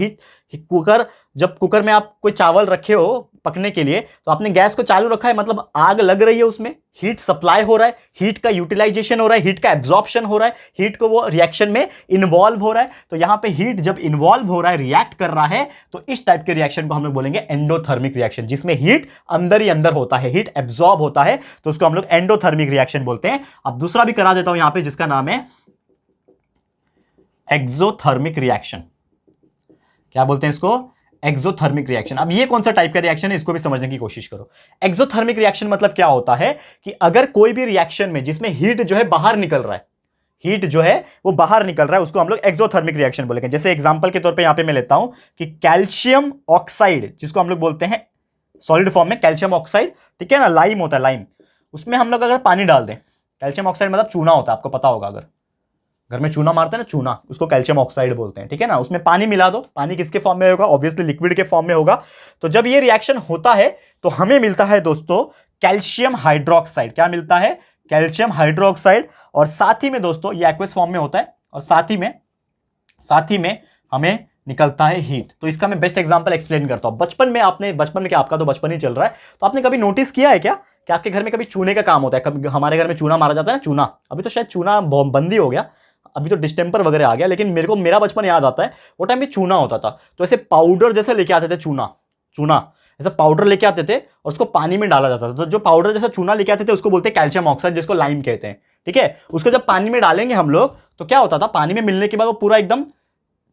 जब कुकर में आप कोई चावल रखे हो पकने के लिए, तो आपने गैस को चालू रखा है, मतलब आग लग रही है, उसमें हीट सप्लाई हो रहा है, हीट का यूटिलाइजेशन हो रहा है, हीट का एब्जॉर्प्शन हो रहा है, हीट को वो रिएक्शन में इन्वॉल्व हो रहा है। तो यहां पे हीट जब इन्वॉल्व हो रहा है, रिएक्ट कर रहा है, तो इस टाइप के रिएक्शन को हम लोग बोलेंगे एंडोथर्मिक रिएक्शन, जिसमें हीट अंदर ही अंदर होता है, हीट एब्जॉर्ब होता है, तो उसको हम लोग एंडोथर्मिक रिएक्शन बोलते हैं। अब दूसरा भी करा देता हूं यहां पे, जिसका नाम है एक्सोथर्मिक रिएक्शन। क्या बोलते हैं इसको, एक्सोथर्मिक रिएक्शन। अब ये कौन सा टाइप का रिएक्शन है, इसको भी समझने की कोशिश करो। एक्सोथर्मिक रिएक्शन मतलब क्या होता है कि अगर कोई भी रिएक्शन में जिसमें हीट जो है बाहर निकल रहा है, हीट जो है वो बाहर निकल रहा है, उसको हम लोग एक्सोथर्मिक रिएक्शन बोलेंगे। जैसे एग्जांपल के तौर पे यहां पे मैं लेता हूं कि कैल्शियम ऑक्साइड, जिसको हम लोग बोलते हैं सॉलिड फॉर्म में कैल्शियम ऑक्साइड, ठीक है ना, लाइम होता है लाइम, उसमें हम लोग अगर पानी डाल दें, कैल्शियम ऑक्साइड मतलब चूना होता है, आपको पता होगा, अगर घर में चूना मारते हैं ना, चूना, उसको कैल्शियम ऑक्साइड बोलते हैं, ठीक है ना। उसमें पानी मिला दो, पानी किसके फॉर्म में होगा, ऑब्वियसली लिक्विड के फॉर्म में होगा। तो जब ये रिएक्शन होता है तो हमें मिलता है दोस्तों कैल्शियम हाइड्रोक्साइड। क्या मिलता है, कैल्शियम हाइड्रोक्साइड। और साथ ही में दोस्तों ये एक्वस फॉर्म में होता है, और साथ ही में हमें निकलता है हीट। तो इसका मैं बेस्ट एग्जांपल एक्सप्लेन करता हूं। बचपन में क्या, आपका तो बचपन ही चल रहा है, तो आपने कभी नोटिस किया है क्या कि आपके घर में कभी चूने का काम होता है? कभी हमारे घर में चूना मारा जाता है ना, चूना, अभी तो शायद चूना बंदी हो गया, अभी तो डिस्टेंपर वगैरह आ गया, लेकिन मेरा बचपन याद आता है, वो टाइम में चूना होता था। तो ऐसे पाउडर जैसे लेके आते थे, चूना ऐसा पाउडर लेके आते थे और उसको पानी में डाला जाता था। तो जो पाउडर जैसा चूना लेके आते थे उसको बोलते हैं कैल्शियम ऑक्साइड, जिसको लाइम कहते हैं, ठीक है। उसको जब पानी में डालेंगे हम लोग तो क्या होता था, पानी में मिलने के बाद वो पूरा एकदम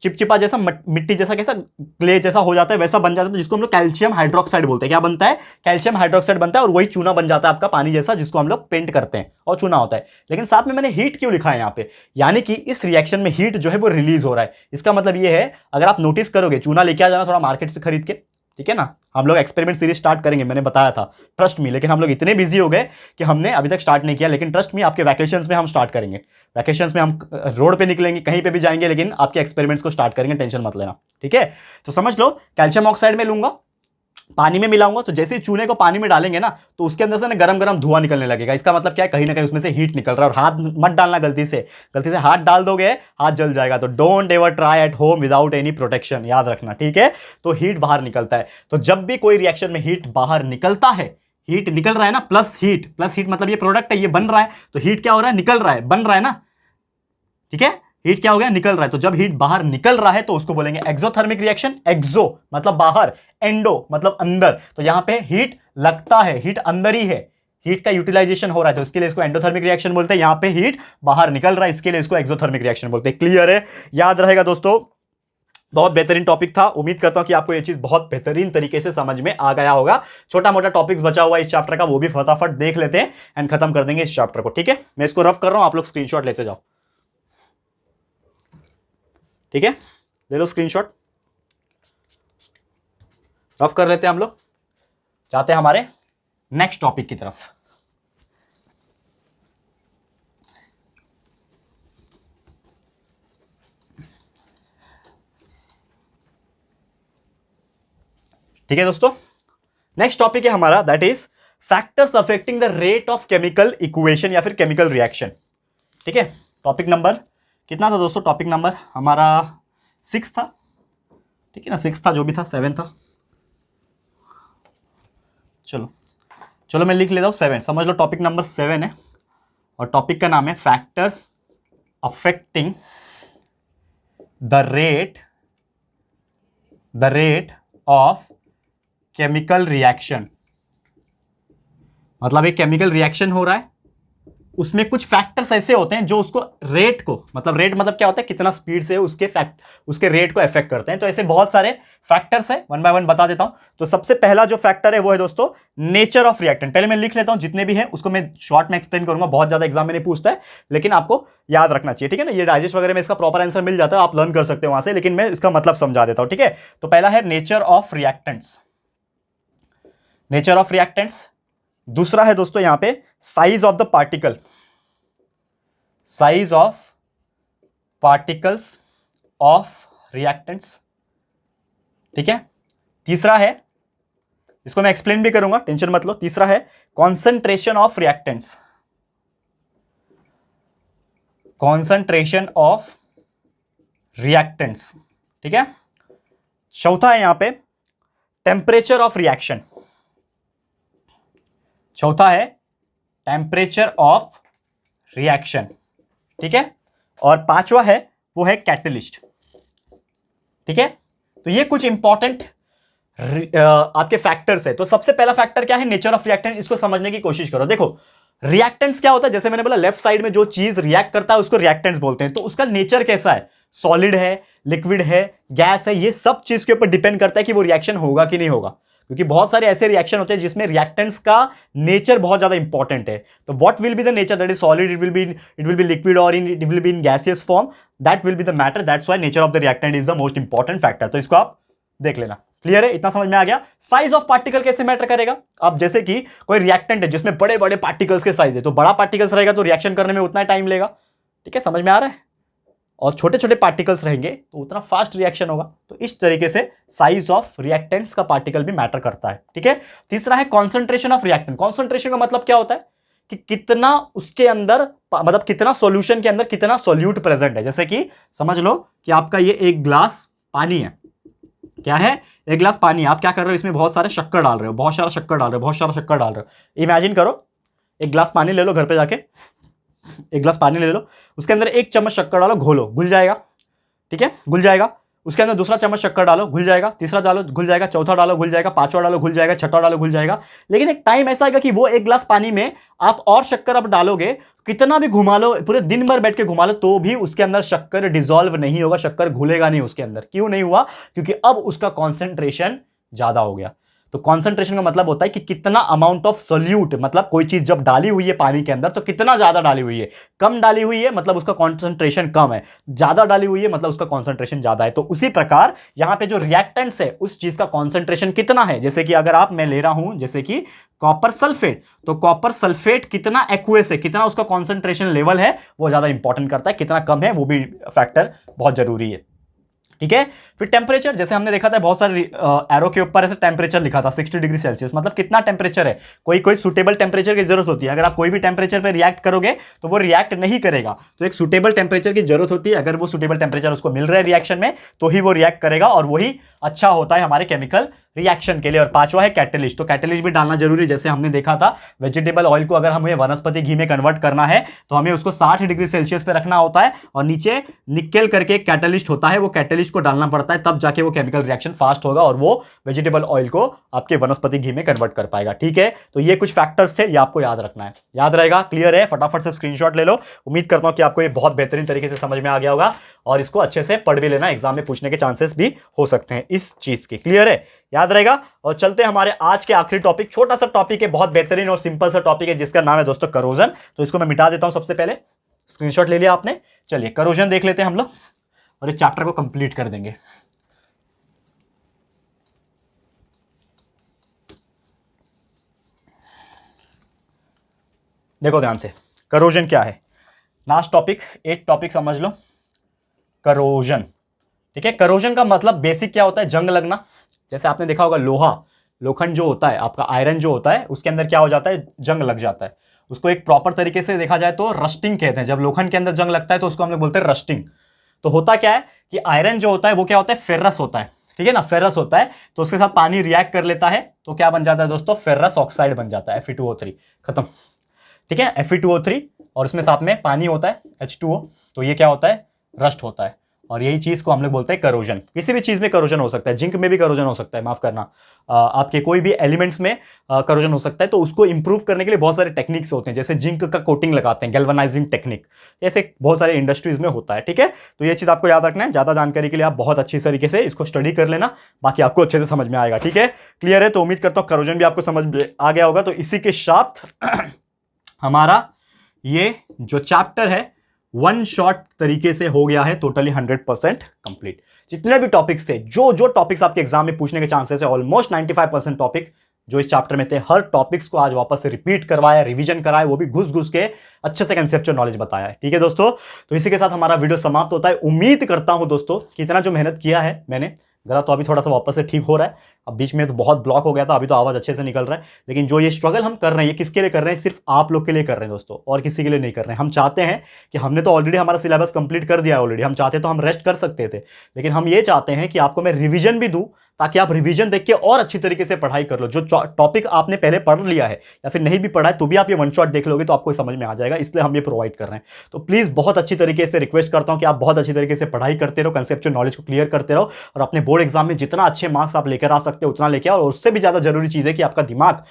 चिपचिपा जैसा, मिट्टी जैसा, कैसा क्ले जैसा हो जाता है, वैसा बन जाता है, जिसको हम लोग कैल्शियम हाइड्रोक्साइड बोलते हैं। क्या बनता है, कैल्शियम हाइड्रोक्साइड बनता है, और वही चूना बन जाता है आपका पानी जैसा, जिसको हम लोग पेंट करते हैं और चूना होता है। लेकिन साथ में मैंने हीट क्यों लिखा है यहाँ पे, यानी कि इस रिएक्शन में हीट जो है वो रिलीज हो रहा है। इसका मतलब ये है, अगर आप नोटिस करोगे, चूना लेके आ जाना थोड़ा मार्केट से खरीद के, ठीक है ना। हम लोग एक्सपेरिमेंट सीरीज स्टार्ट करेंगे, मैंने बताया था, ट्रस्ट मी, लेकिन हम लोग इतने बिजी हो गए कि हमने अभी तक स्टार्ट नहीं किया। लेकिन ट्रस्ट मी, आपके वैकेशंस में हम स्टार्ट करेंगे। वैकेशंस में हम रोड पे निकलेंगे, कहीं पे भी जाएंगे, लेकिन आपके एक्सपेरिमेंट्स को स्टार्ट करेंगे, टेंशन मत लेना, ठीक है। तो समझ लो, कैल्शियम ऑक्साइड में लूंगा, पानी में मिलाऊंगा, तो जैसे ही चूने को पानी में डालेंगे ना, तो उसके अंदर से ना गरम गरम धुआं निकलने लगेगा। इसका मतलब क्या है, कहीं ना कहीं उसमें से हीट निकल रहा है। और हाथ मत डालना गलती से हाथ डाल दोगे हाथ जल जाएगा। तो don't ever try at home without any protection, याद रखना, ठीक है। तो हीट बाहर निकलता है। तो जब भी कोई रिएक्शन में हीट बाहर निकलता है, हीट निकल रहा है ना, प्लस हीट मतलब ये प्रोडक्ट है, ये बन रहा है, तो हीट क्या हो रहा है, निकल रहा है, बन रहा है ना, ठीक है। हीट क्या हो गया, निकल रहा है। तो जब हीट बाहर निकल रहा है तो उसको बोलेंगे एक्सोथर्मिक रिएक्शन। एक्सो मतलब बाहर, एंडो मतलब अंदर। तो यहां पे हीट लगता है, हीट अंदर ही है, हीट का यूटिलाइजेशन हो रहा है, तो इसके लिए इसको एंडोथर्मिक रिएक्शन बोलते हैं। यहां पे हीट बाहर निकल रहा है, इसके लिए इसको एक्सोथर्मिक रिएक्शन बोलते हैं। क्लियर है, याद रहेगा दोस्तों। बहुत बेहतरीन टॉपिक था, उम्मीद करता हूं कि आपको यह चीज बहुत बेहतरीन तरीके से समझ में आ गया होगा। छोटा मोटा टॉपिक्स बचा हुआ इस चैप्टर का, वो भी फटाफट देख लेते हैं एंड खत्म कर देंगे इस चैप्टर को, ठीक है। मैं इसको रफ कर रहा हूं, आप लोग स्क्रीनशॉट लेते जाओ, ठीक है। ले लो स्क्रीनशॉट, रफ कर लेते हैं हम लोग, जाते हैं हमारे नेक्स्ट टॉपिक की तरफ। ठीक है दोस्तों, नेक्स्ट टॉपिक है हमारा, that is factors affecting the rate of chemical equation या फिर केमिकल रिएक्शन, ठीक है। टॉपिक नंबर कितना था दोस्तों, टॉपिक नंबर हमारा 6 था, ठीक है ना, 6 था, जो भी था 7 था, चलो मैं लिख लेता हूं 7, समझ लो टॉपिक नंबर 7 है, और टॉपिक का नाम है factors affecting the rate of chemical reaction. मतलब एक केमिकल रिएक्शन हो रहा है, उसमें कुछ फैक्टर्स ऐसे होते हैं जो उसको रेट को, मतलब रेट मतलब क्या होता है, कितना स्पीड से उसके रेट को अफेक्ट करते हैं। तो ऐसे बहुत सारे फैक्टर्स है, वन बाय वन बता देता हूं। तो सबसे पहला जो फैक्टर है वो है दोस्तों नेचर ऑफ रिएक्टेंट। पहले मैं लिख लेता हूं, जितने भी हैं उसको मैं शॉर्ट में एक्सप्लेन करूंगा, बहुत ज्यादा एग्जाम में नहीं पूछता है, लेकिन आपको याद रखना चाहिए, ठीक है ना। ये डाइजेस्ट वगैरह में इसका प्रॉपर आंसर मिल जाता है, आप लर्न कर सकते हो वहां से, लेकिन मैं इसका मतलब समझा देता हूं, ठीक है। तो पहला है nature of reactants, nature of reactants. दूसरा है दोस्तों यहां पे size of the particle, size of particles of reactants, ठीक है। तीसरा है, इसको मैं एक्सप्लेन भी करूंगा, टेंशन मत लो। तीसरा है concentration of reactants, concentration of reactants, ठीक है। चौथा है यहां पे टेम्परेचर ऑफ रिएक्शन, चौथा है टेम्परेचर ऑफ रिएक्शन, ठीक है। और पांचवा है वो है कैटलिस्ट, ठीक है। तो ये कुछ इंपॉर्टेंट आपके फैक्टर्स है। तो सबसे पहला फैक्टर क्या है, नेचर ऑफ रिएक्टेंट। इसको समझने की कोशिश करो। देखो रिएक्टेंट्स क्या होता है, जैसे मैंने बोला लेफ्ट साइड में जो चीज रिएक्ट करता है उसको रिएक्टेंट्स बोलते हैं। तो उसका नेचर कैसा है, सॉलिड है, लिक्विड है, गैस है, ये सब चीज के ऊपर डिपेंड करता है कि वो रिएक्शन होगा कि नहीं होगा, क्योंकि बहुत सारे ऐसे रिएक्शन होते हैं जिसमें रिएक्टेंट्स का नेचर बहुत ज्यादा इंपॉर्टेंट है। तो what will be the nature, that is solid, it will be liquid और it will be in gaseous form, that will be the matter, that's why nature of the reactant is the most important factor. तो इसको आप देख लेना। Clear है, इतना समझ में आ गया। साइज ऑफ पार्टिकल कैसे मैटर करेगा? अब जैसे कि कोई रिएक्टेंट है जिसमें बड़े बड़े पार्टिकल्स के साइज है, तो बड़ा पार्टिकल्स रहेगा तो रिएक्शन करने में उतना टाइम लेगा, ठीक है, समझ में आ रहा है, और छोटे छोटे पार्टिकल्स रहेंगे तो उतना फास्ट रिएक्शन होगा। तो इस तरीके से साइज ऑफ रिएक्टेंट्स का पार्टिकल भी मैटर करता है, ठीक है। तीसरा है कॉन्सेंट्रेशन ऑफ रिएक्टेंट। कॉन्सेंट्रेशन का मतलब क्या होता है कि कितना उसके अंदर, मतलब कितना सॉल्यूशन के अंदर कितना सॉल्यूट प्रेजेंट है। जैसे कि समझ लो कि आपका ये एक ग्लास पानी है, क्या है, एक गिलास पानी है, आप क्या कर रहे हो, इसमें बहुत सारे शक्कर डाल रहे हो, बहुत सारा शक्कर डाल रहे हो, बहुत सारा शक्कर डाल रहे हो। इमेजिन करो, एक गिलास पानी ले लो, घर पे जाके एक गिलास पानी ले लो, उसके अंदर एक चम्मच शक्कर डालो, घोलो, घुल जाएगा, ठीक है, घुल जाएगा। उसके अंदर दूसरा चम्मच शक्कर डालो, घुल जाएगा, तीसरा डालो, घुल जाएगा, चौथा डालो, घुल जाएगा, पांचवा डालो, घुल जाएगा, छठा डालो, घुल जाएगा। लेकिन एक टाइम ऐसा आएगा कि वो एक गिलास पानी में आप और शक्कर अब डालोगे, कितना भी घुमा लो, पूरे दिन भर बैठ के घुमा लो, तो भी उसके अंदर शक्कर डिसॉल्व नहीं होगा, शक्कर घुलेगा नहीं उसके अंदर। क्यों नहीं हुआ? क्योंकि अब उसका कॉन्सेंट्रेशन ज्यादा हो गया। तो कॉन्सेंट्रेशन का मतलब होता है कि कितना अमाउंट ऑफ सोल्यूट, मतलब कोई चीज जब डाली हुई है पानी के अंदर तो कितना ज्यादा डाली हुई है। कम डाली हुई है मतलब उसका कॉन्सेंट्रेशन कम है, ज्यादा डाली हुई है मतलब उसका कॉन्सेंट्रेशन ज्यादा है। तो उसी प्रकार यहां पे जो रिएक्टेंट्स है उस चीज का कॉन्सेंट्रेशन कितना है। जैसे कि अगर मैं ले रहा हूं जैसे कि कॉपर सल्फेट, तो कॉपर सल्फेट कितना एक्वस है, कितना उसका कॉन्सेंट्रेशन लेवल है, वो ज्यादा इंपॉर्टेंट करता है। कितना कम है वो भी फैक्टर बहुत जरूरी है, ठीक है। फिर टेम्परेचर, जैसे हमने देखा था बहुत सारे एरो के ऊपर ऐसे टेम्परेचर लिखा था 60 डिग्री सेल्सियस, मतलब कितना टेम्परेचर है। कोई कोई सुटेबल टेम्परेचर की जरूरत होती है। अगर आप कोई भी टेम्परेचर पे रिएक्ट करोगे तो वो रिएक्ट नहीं करेगा, तो एक सुटेबल टेम्परेचर की जरूरत होती है। अगर वो सुटेबल टेम्परेचर उसको मिल रहा है रिएक्शन में तो ही वो रिएक्ट करेगा, और वही अच्छा होता है हमारे केमिकल रिएक्शन के लिए। और पांचवा है कैटलिस्ट, तो कैटलिस्ट भी डालना जरूरी है। जैसे हमने देखा था वेजिटेबल ऑयल को अगर हमें वनस्पति घी में कन्वर्ट करना है तो हमें उसको 60 डिग्री सेल्सियस पे रखना होता है, और नीचे निकेल करके एक कैटलिस्ट होता है, वो कैटलिस्ट को डालना पड़ता है, तब जाके वो केमिकल रिएक्शन फास्ट होगा और वो वेजिटेबल ऑयल को आपके वनस्पति घी में कन्वर्ट कर पाएगा, ठीक है। तो ये कुछ फैक्टर्स थे, ये आपको याद रखना है, याद रहेगा। क्लियर है, फटाफट से स्क्रीनशॉट ले लो। उम्मीद करता हूं कि आपको ये बहुत बेहतरीन तरीके से समझ में आ गया होगा, और इसको अच्छे से पढ़ भी लेना, एग्जाम में पूछने के चांसेस भी हो सकते हैं इस चीज के। क्लियर है, याद रहेगा। और चलते हैं हमारे आज के आखिरी टॉपिक, छोटा सा टॉपिक है, बहुत बेहतरीन और सिंपल सा टॉपिक है, जिसका नाम है दोस्तों करोजन। तो इसको मैं मिटा देता हूं सबसे पहले, स्क्रीनशॉट ले लिया आपने। चलिए करोजन देख लेते हैं हम लोग, और इस चैप्टर को कंप्लीट कर देंगे। देखो ध्यान से, करोजन क्या है। लास्ट टॉपिक, 8 टॉपिक समझ लो। करोजन, ठीक है। करोजन का मतलब बेसिक क्या होता है, जंग लगना। जैसे आपने देखा होगा लोहा, लोखंड जो होता है आपका, आयरन जो होता है, उसके अंदर क्या हो जाता है, जंग लग जाता है। उसको एक प्रॉपर तरीके से देखा जाए तो रस्टिंग कहते हैं। जब लोखंड के अंदर जंग लगता है तो उसको हम लोग बोलते हैं रस्टिंग। तो होता क्या है कि आयरन जो होता है वो क्या होता है, फेरस होता है, ठीक है ना, फेरस होता है। तो उसके साथ पानी रिएक्ट कर लेता है तो क्या बन जाता है दोस्तों, फेरस ऑक्साइड बन जाता है, Fe2O3, खत्म, ठीक है, Fe2O3। और उसमें साथ में पानी होता है H2O, तो ये क्या होता है, रस्ट होता है। और यही चीज को हम लोग बोलते हैं करोजन। किसी भी चीज में करोजन हो सकता है, जिंक में भी करोजन हो सकता है, माफ करना, आपके कोई भी एलिमेंट्स में करोजन हो सकता है। तो उसको इंप्रूव करने के लिए बहुत सारे टेक्निक्स होते हैं, जैसे जिंक का कोटिंग लगाते हैं, गैल्वेनाइजिंग टेक्निक, ऐसे बहुत सारे इंडस्ट्रीज में होता है, ठीक है। तो ये चीज आपको याद रखना है। ज्यादा जानकारी के लिए आप बहुत अच्छी तरीके से इसको स्टडी कर लेना, बाकी आपको अच्छे से समझ में आएगा, ठीक है। क्लियर है, तो उम्मीद करता हूँ करोजन भी आपको समझ आ गया होगा। तो इसी के साथ हमारा ये जो चैप्टर है वन शॉट तरीके से हो गया है टोटली 100% कंप्लीट। जितने भी टॉपिक्स थे, जो टॉपिक्स आपके एग्जाम में पूछने के चांसेस है, ऑलमोस्ट 95% टॉपिक जो इस चैप्टर में थे, हर टॉपिक्स को आज वापस से रिपीट करवाया, रिवीजन कराया, वो भी घुस घुस के अच्छे से कंसेप्चुअल नॉलेज बताया है, ठीक है दोस्तों। तो इसी के साथ हमारा वीडियो समाप्त होता है। उम्मीद करता हूं दोस्तों कि इतना जो मेहनत किया है मैंने, गला तो अभी थोड़ा सा वापस से ठीक हो रहा है, अब बीच में तो बहुत ब्लॉक हो गया था, अभी तो आवाज़ अच्छे से निकल रहा है। लेकिन जो ये स्ट्रगल हम कर रहे हैं, ये किसके लिए कर रहे हैं, सिर्फ आप लोग के लिए कर रहे हैं दोस्तों, और किसी के लिए नहीं कर रहे हैं। हम चाहते हैं कि हमने तो ऑलरेडी हमारा सिलेबस कंप्लीट कर दिया है ऑलरेडी, हम चाहते तो हम रेस्ट कर सकते थे, लेकिन हम ये चाहते हैं कि आपको मैं रिवीजन भी दूं, ताकि आप रिवीजन देख के और अच्छी तरीके से पढ़ाई कर लो। जो टॉपिक आपने पहले पढ़ लिया है या फिर नहीं भी पढ़ा है तो भी आप ये वन शॉट देख लोगे तो आपको समझ में आ जाएगा, इसलिए हम ये प्रोवाइड कर रहे हैं। तो प्लीज़ बहुत अच्छी तरीके से रिक्वेस्ट करता हूं कि आप बहुत अच्छी तरीके से पढ़ाई करते रहो, कंसेप्चुअल नॉलेज को क्लियर करते रहो, और अपने बोर्ड एग्जाम में जितना अच्छे मार्क्स आप लेकर आ सकते हो उतना लेके आओ। और उससे भी ज़्यादा जरूरी चीज़ है कि आपका दिमाग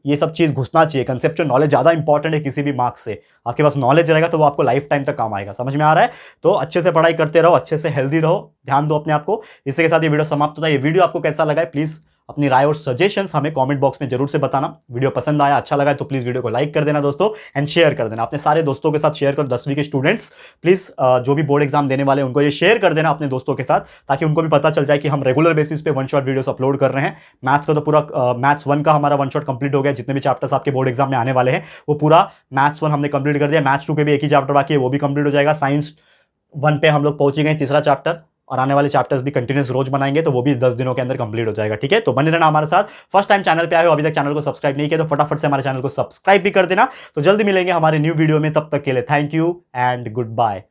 ये सब चीज़ घुसना चाहिए। कंसेप्चुअल नॉलेज ज़्यादा इंपॉर्टेंट है किसी भी मार्क्स से। आपके पास नॉलेज रहेगा तो वो आपको लाइफ टाइम तक काम आएगा। समझ में आ रहा है? तो अच्छे से पढ़ाई करते रहो, अच्छे से हेल्दी रहो, ध्यान दो अपने आप को। इसी के साथ ये वीडियो समाप्त होता है। ये वीडियो आपको कैसा लगा है प्लीज़ अपनी राय और सजेशंस हमें कमेंट बॉक्स में जरूर से बताना। वीडियो पसंद आया, अच्छा लगा है तो प्लीज़ वीडियो को लाइक कर देना दोस्तों, एंड शेयर कर देना अपने सारे दोस्तों के साथ। शेयर करो, 10वीं के स्टूडेंट्स प्लीज़ जो भी बोर्ड एग्जाम देने वाले हैं उनको ये शेयर कर देना अपने दोस्तों के साथ, ताकि उनको भी पता चल जाए कि हम रेगुलर बेसिस पे वन शॉट वीडियोस अपलोड कर रहे हैं। मैथ्स का तो पूरा मैथ्स 1 का हमारा वन शॉट कंप्लीट हो गया। जितने भी चैप्टर्स आपके बोर्ड एग्जाम में आने वाले हैं वो पूरा मैथ्स 1 हमने कंप्लीट कर दिया। मैथ्स 2 के भी एक ही चैप्टर बाकी है, वो भी कंप्लीट हो जाएगा। साइंस 1 पे हम लोग पहुंच गए, तीसरा चैप्टर, और आने वाले चैप्टर्स भी कंटिन्यूस रोज बनाएंगे, तो वो भी 10 दिनों के अंदर कंप्लीट हो जाएगा। ठीक है, तो बने रहना हमारे साथ। फर्स्ट टाइम चैनल पे आए हो, अभी तक चैनल को सब्सक्राइब नहीं किया तो फटाफट से हमारे चैनल को सब्सक्राइब भी कर देना। तो जल्दी मिलेंगे हमारे न्यू वीडियो में, तब तक के लिए thank you and good bye.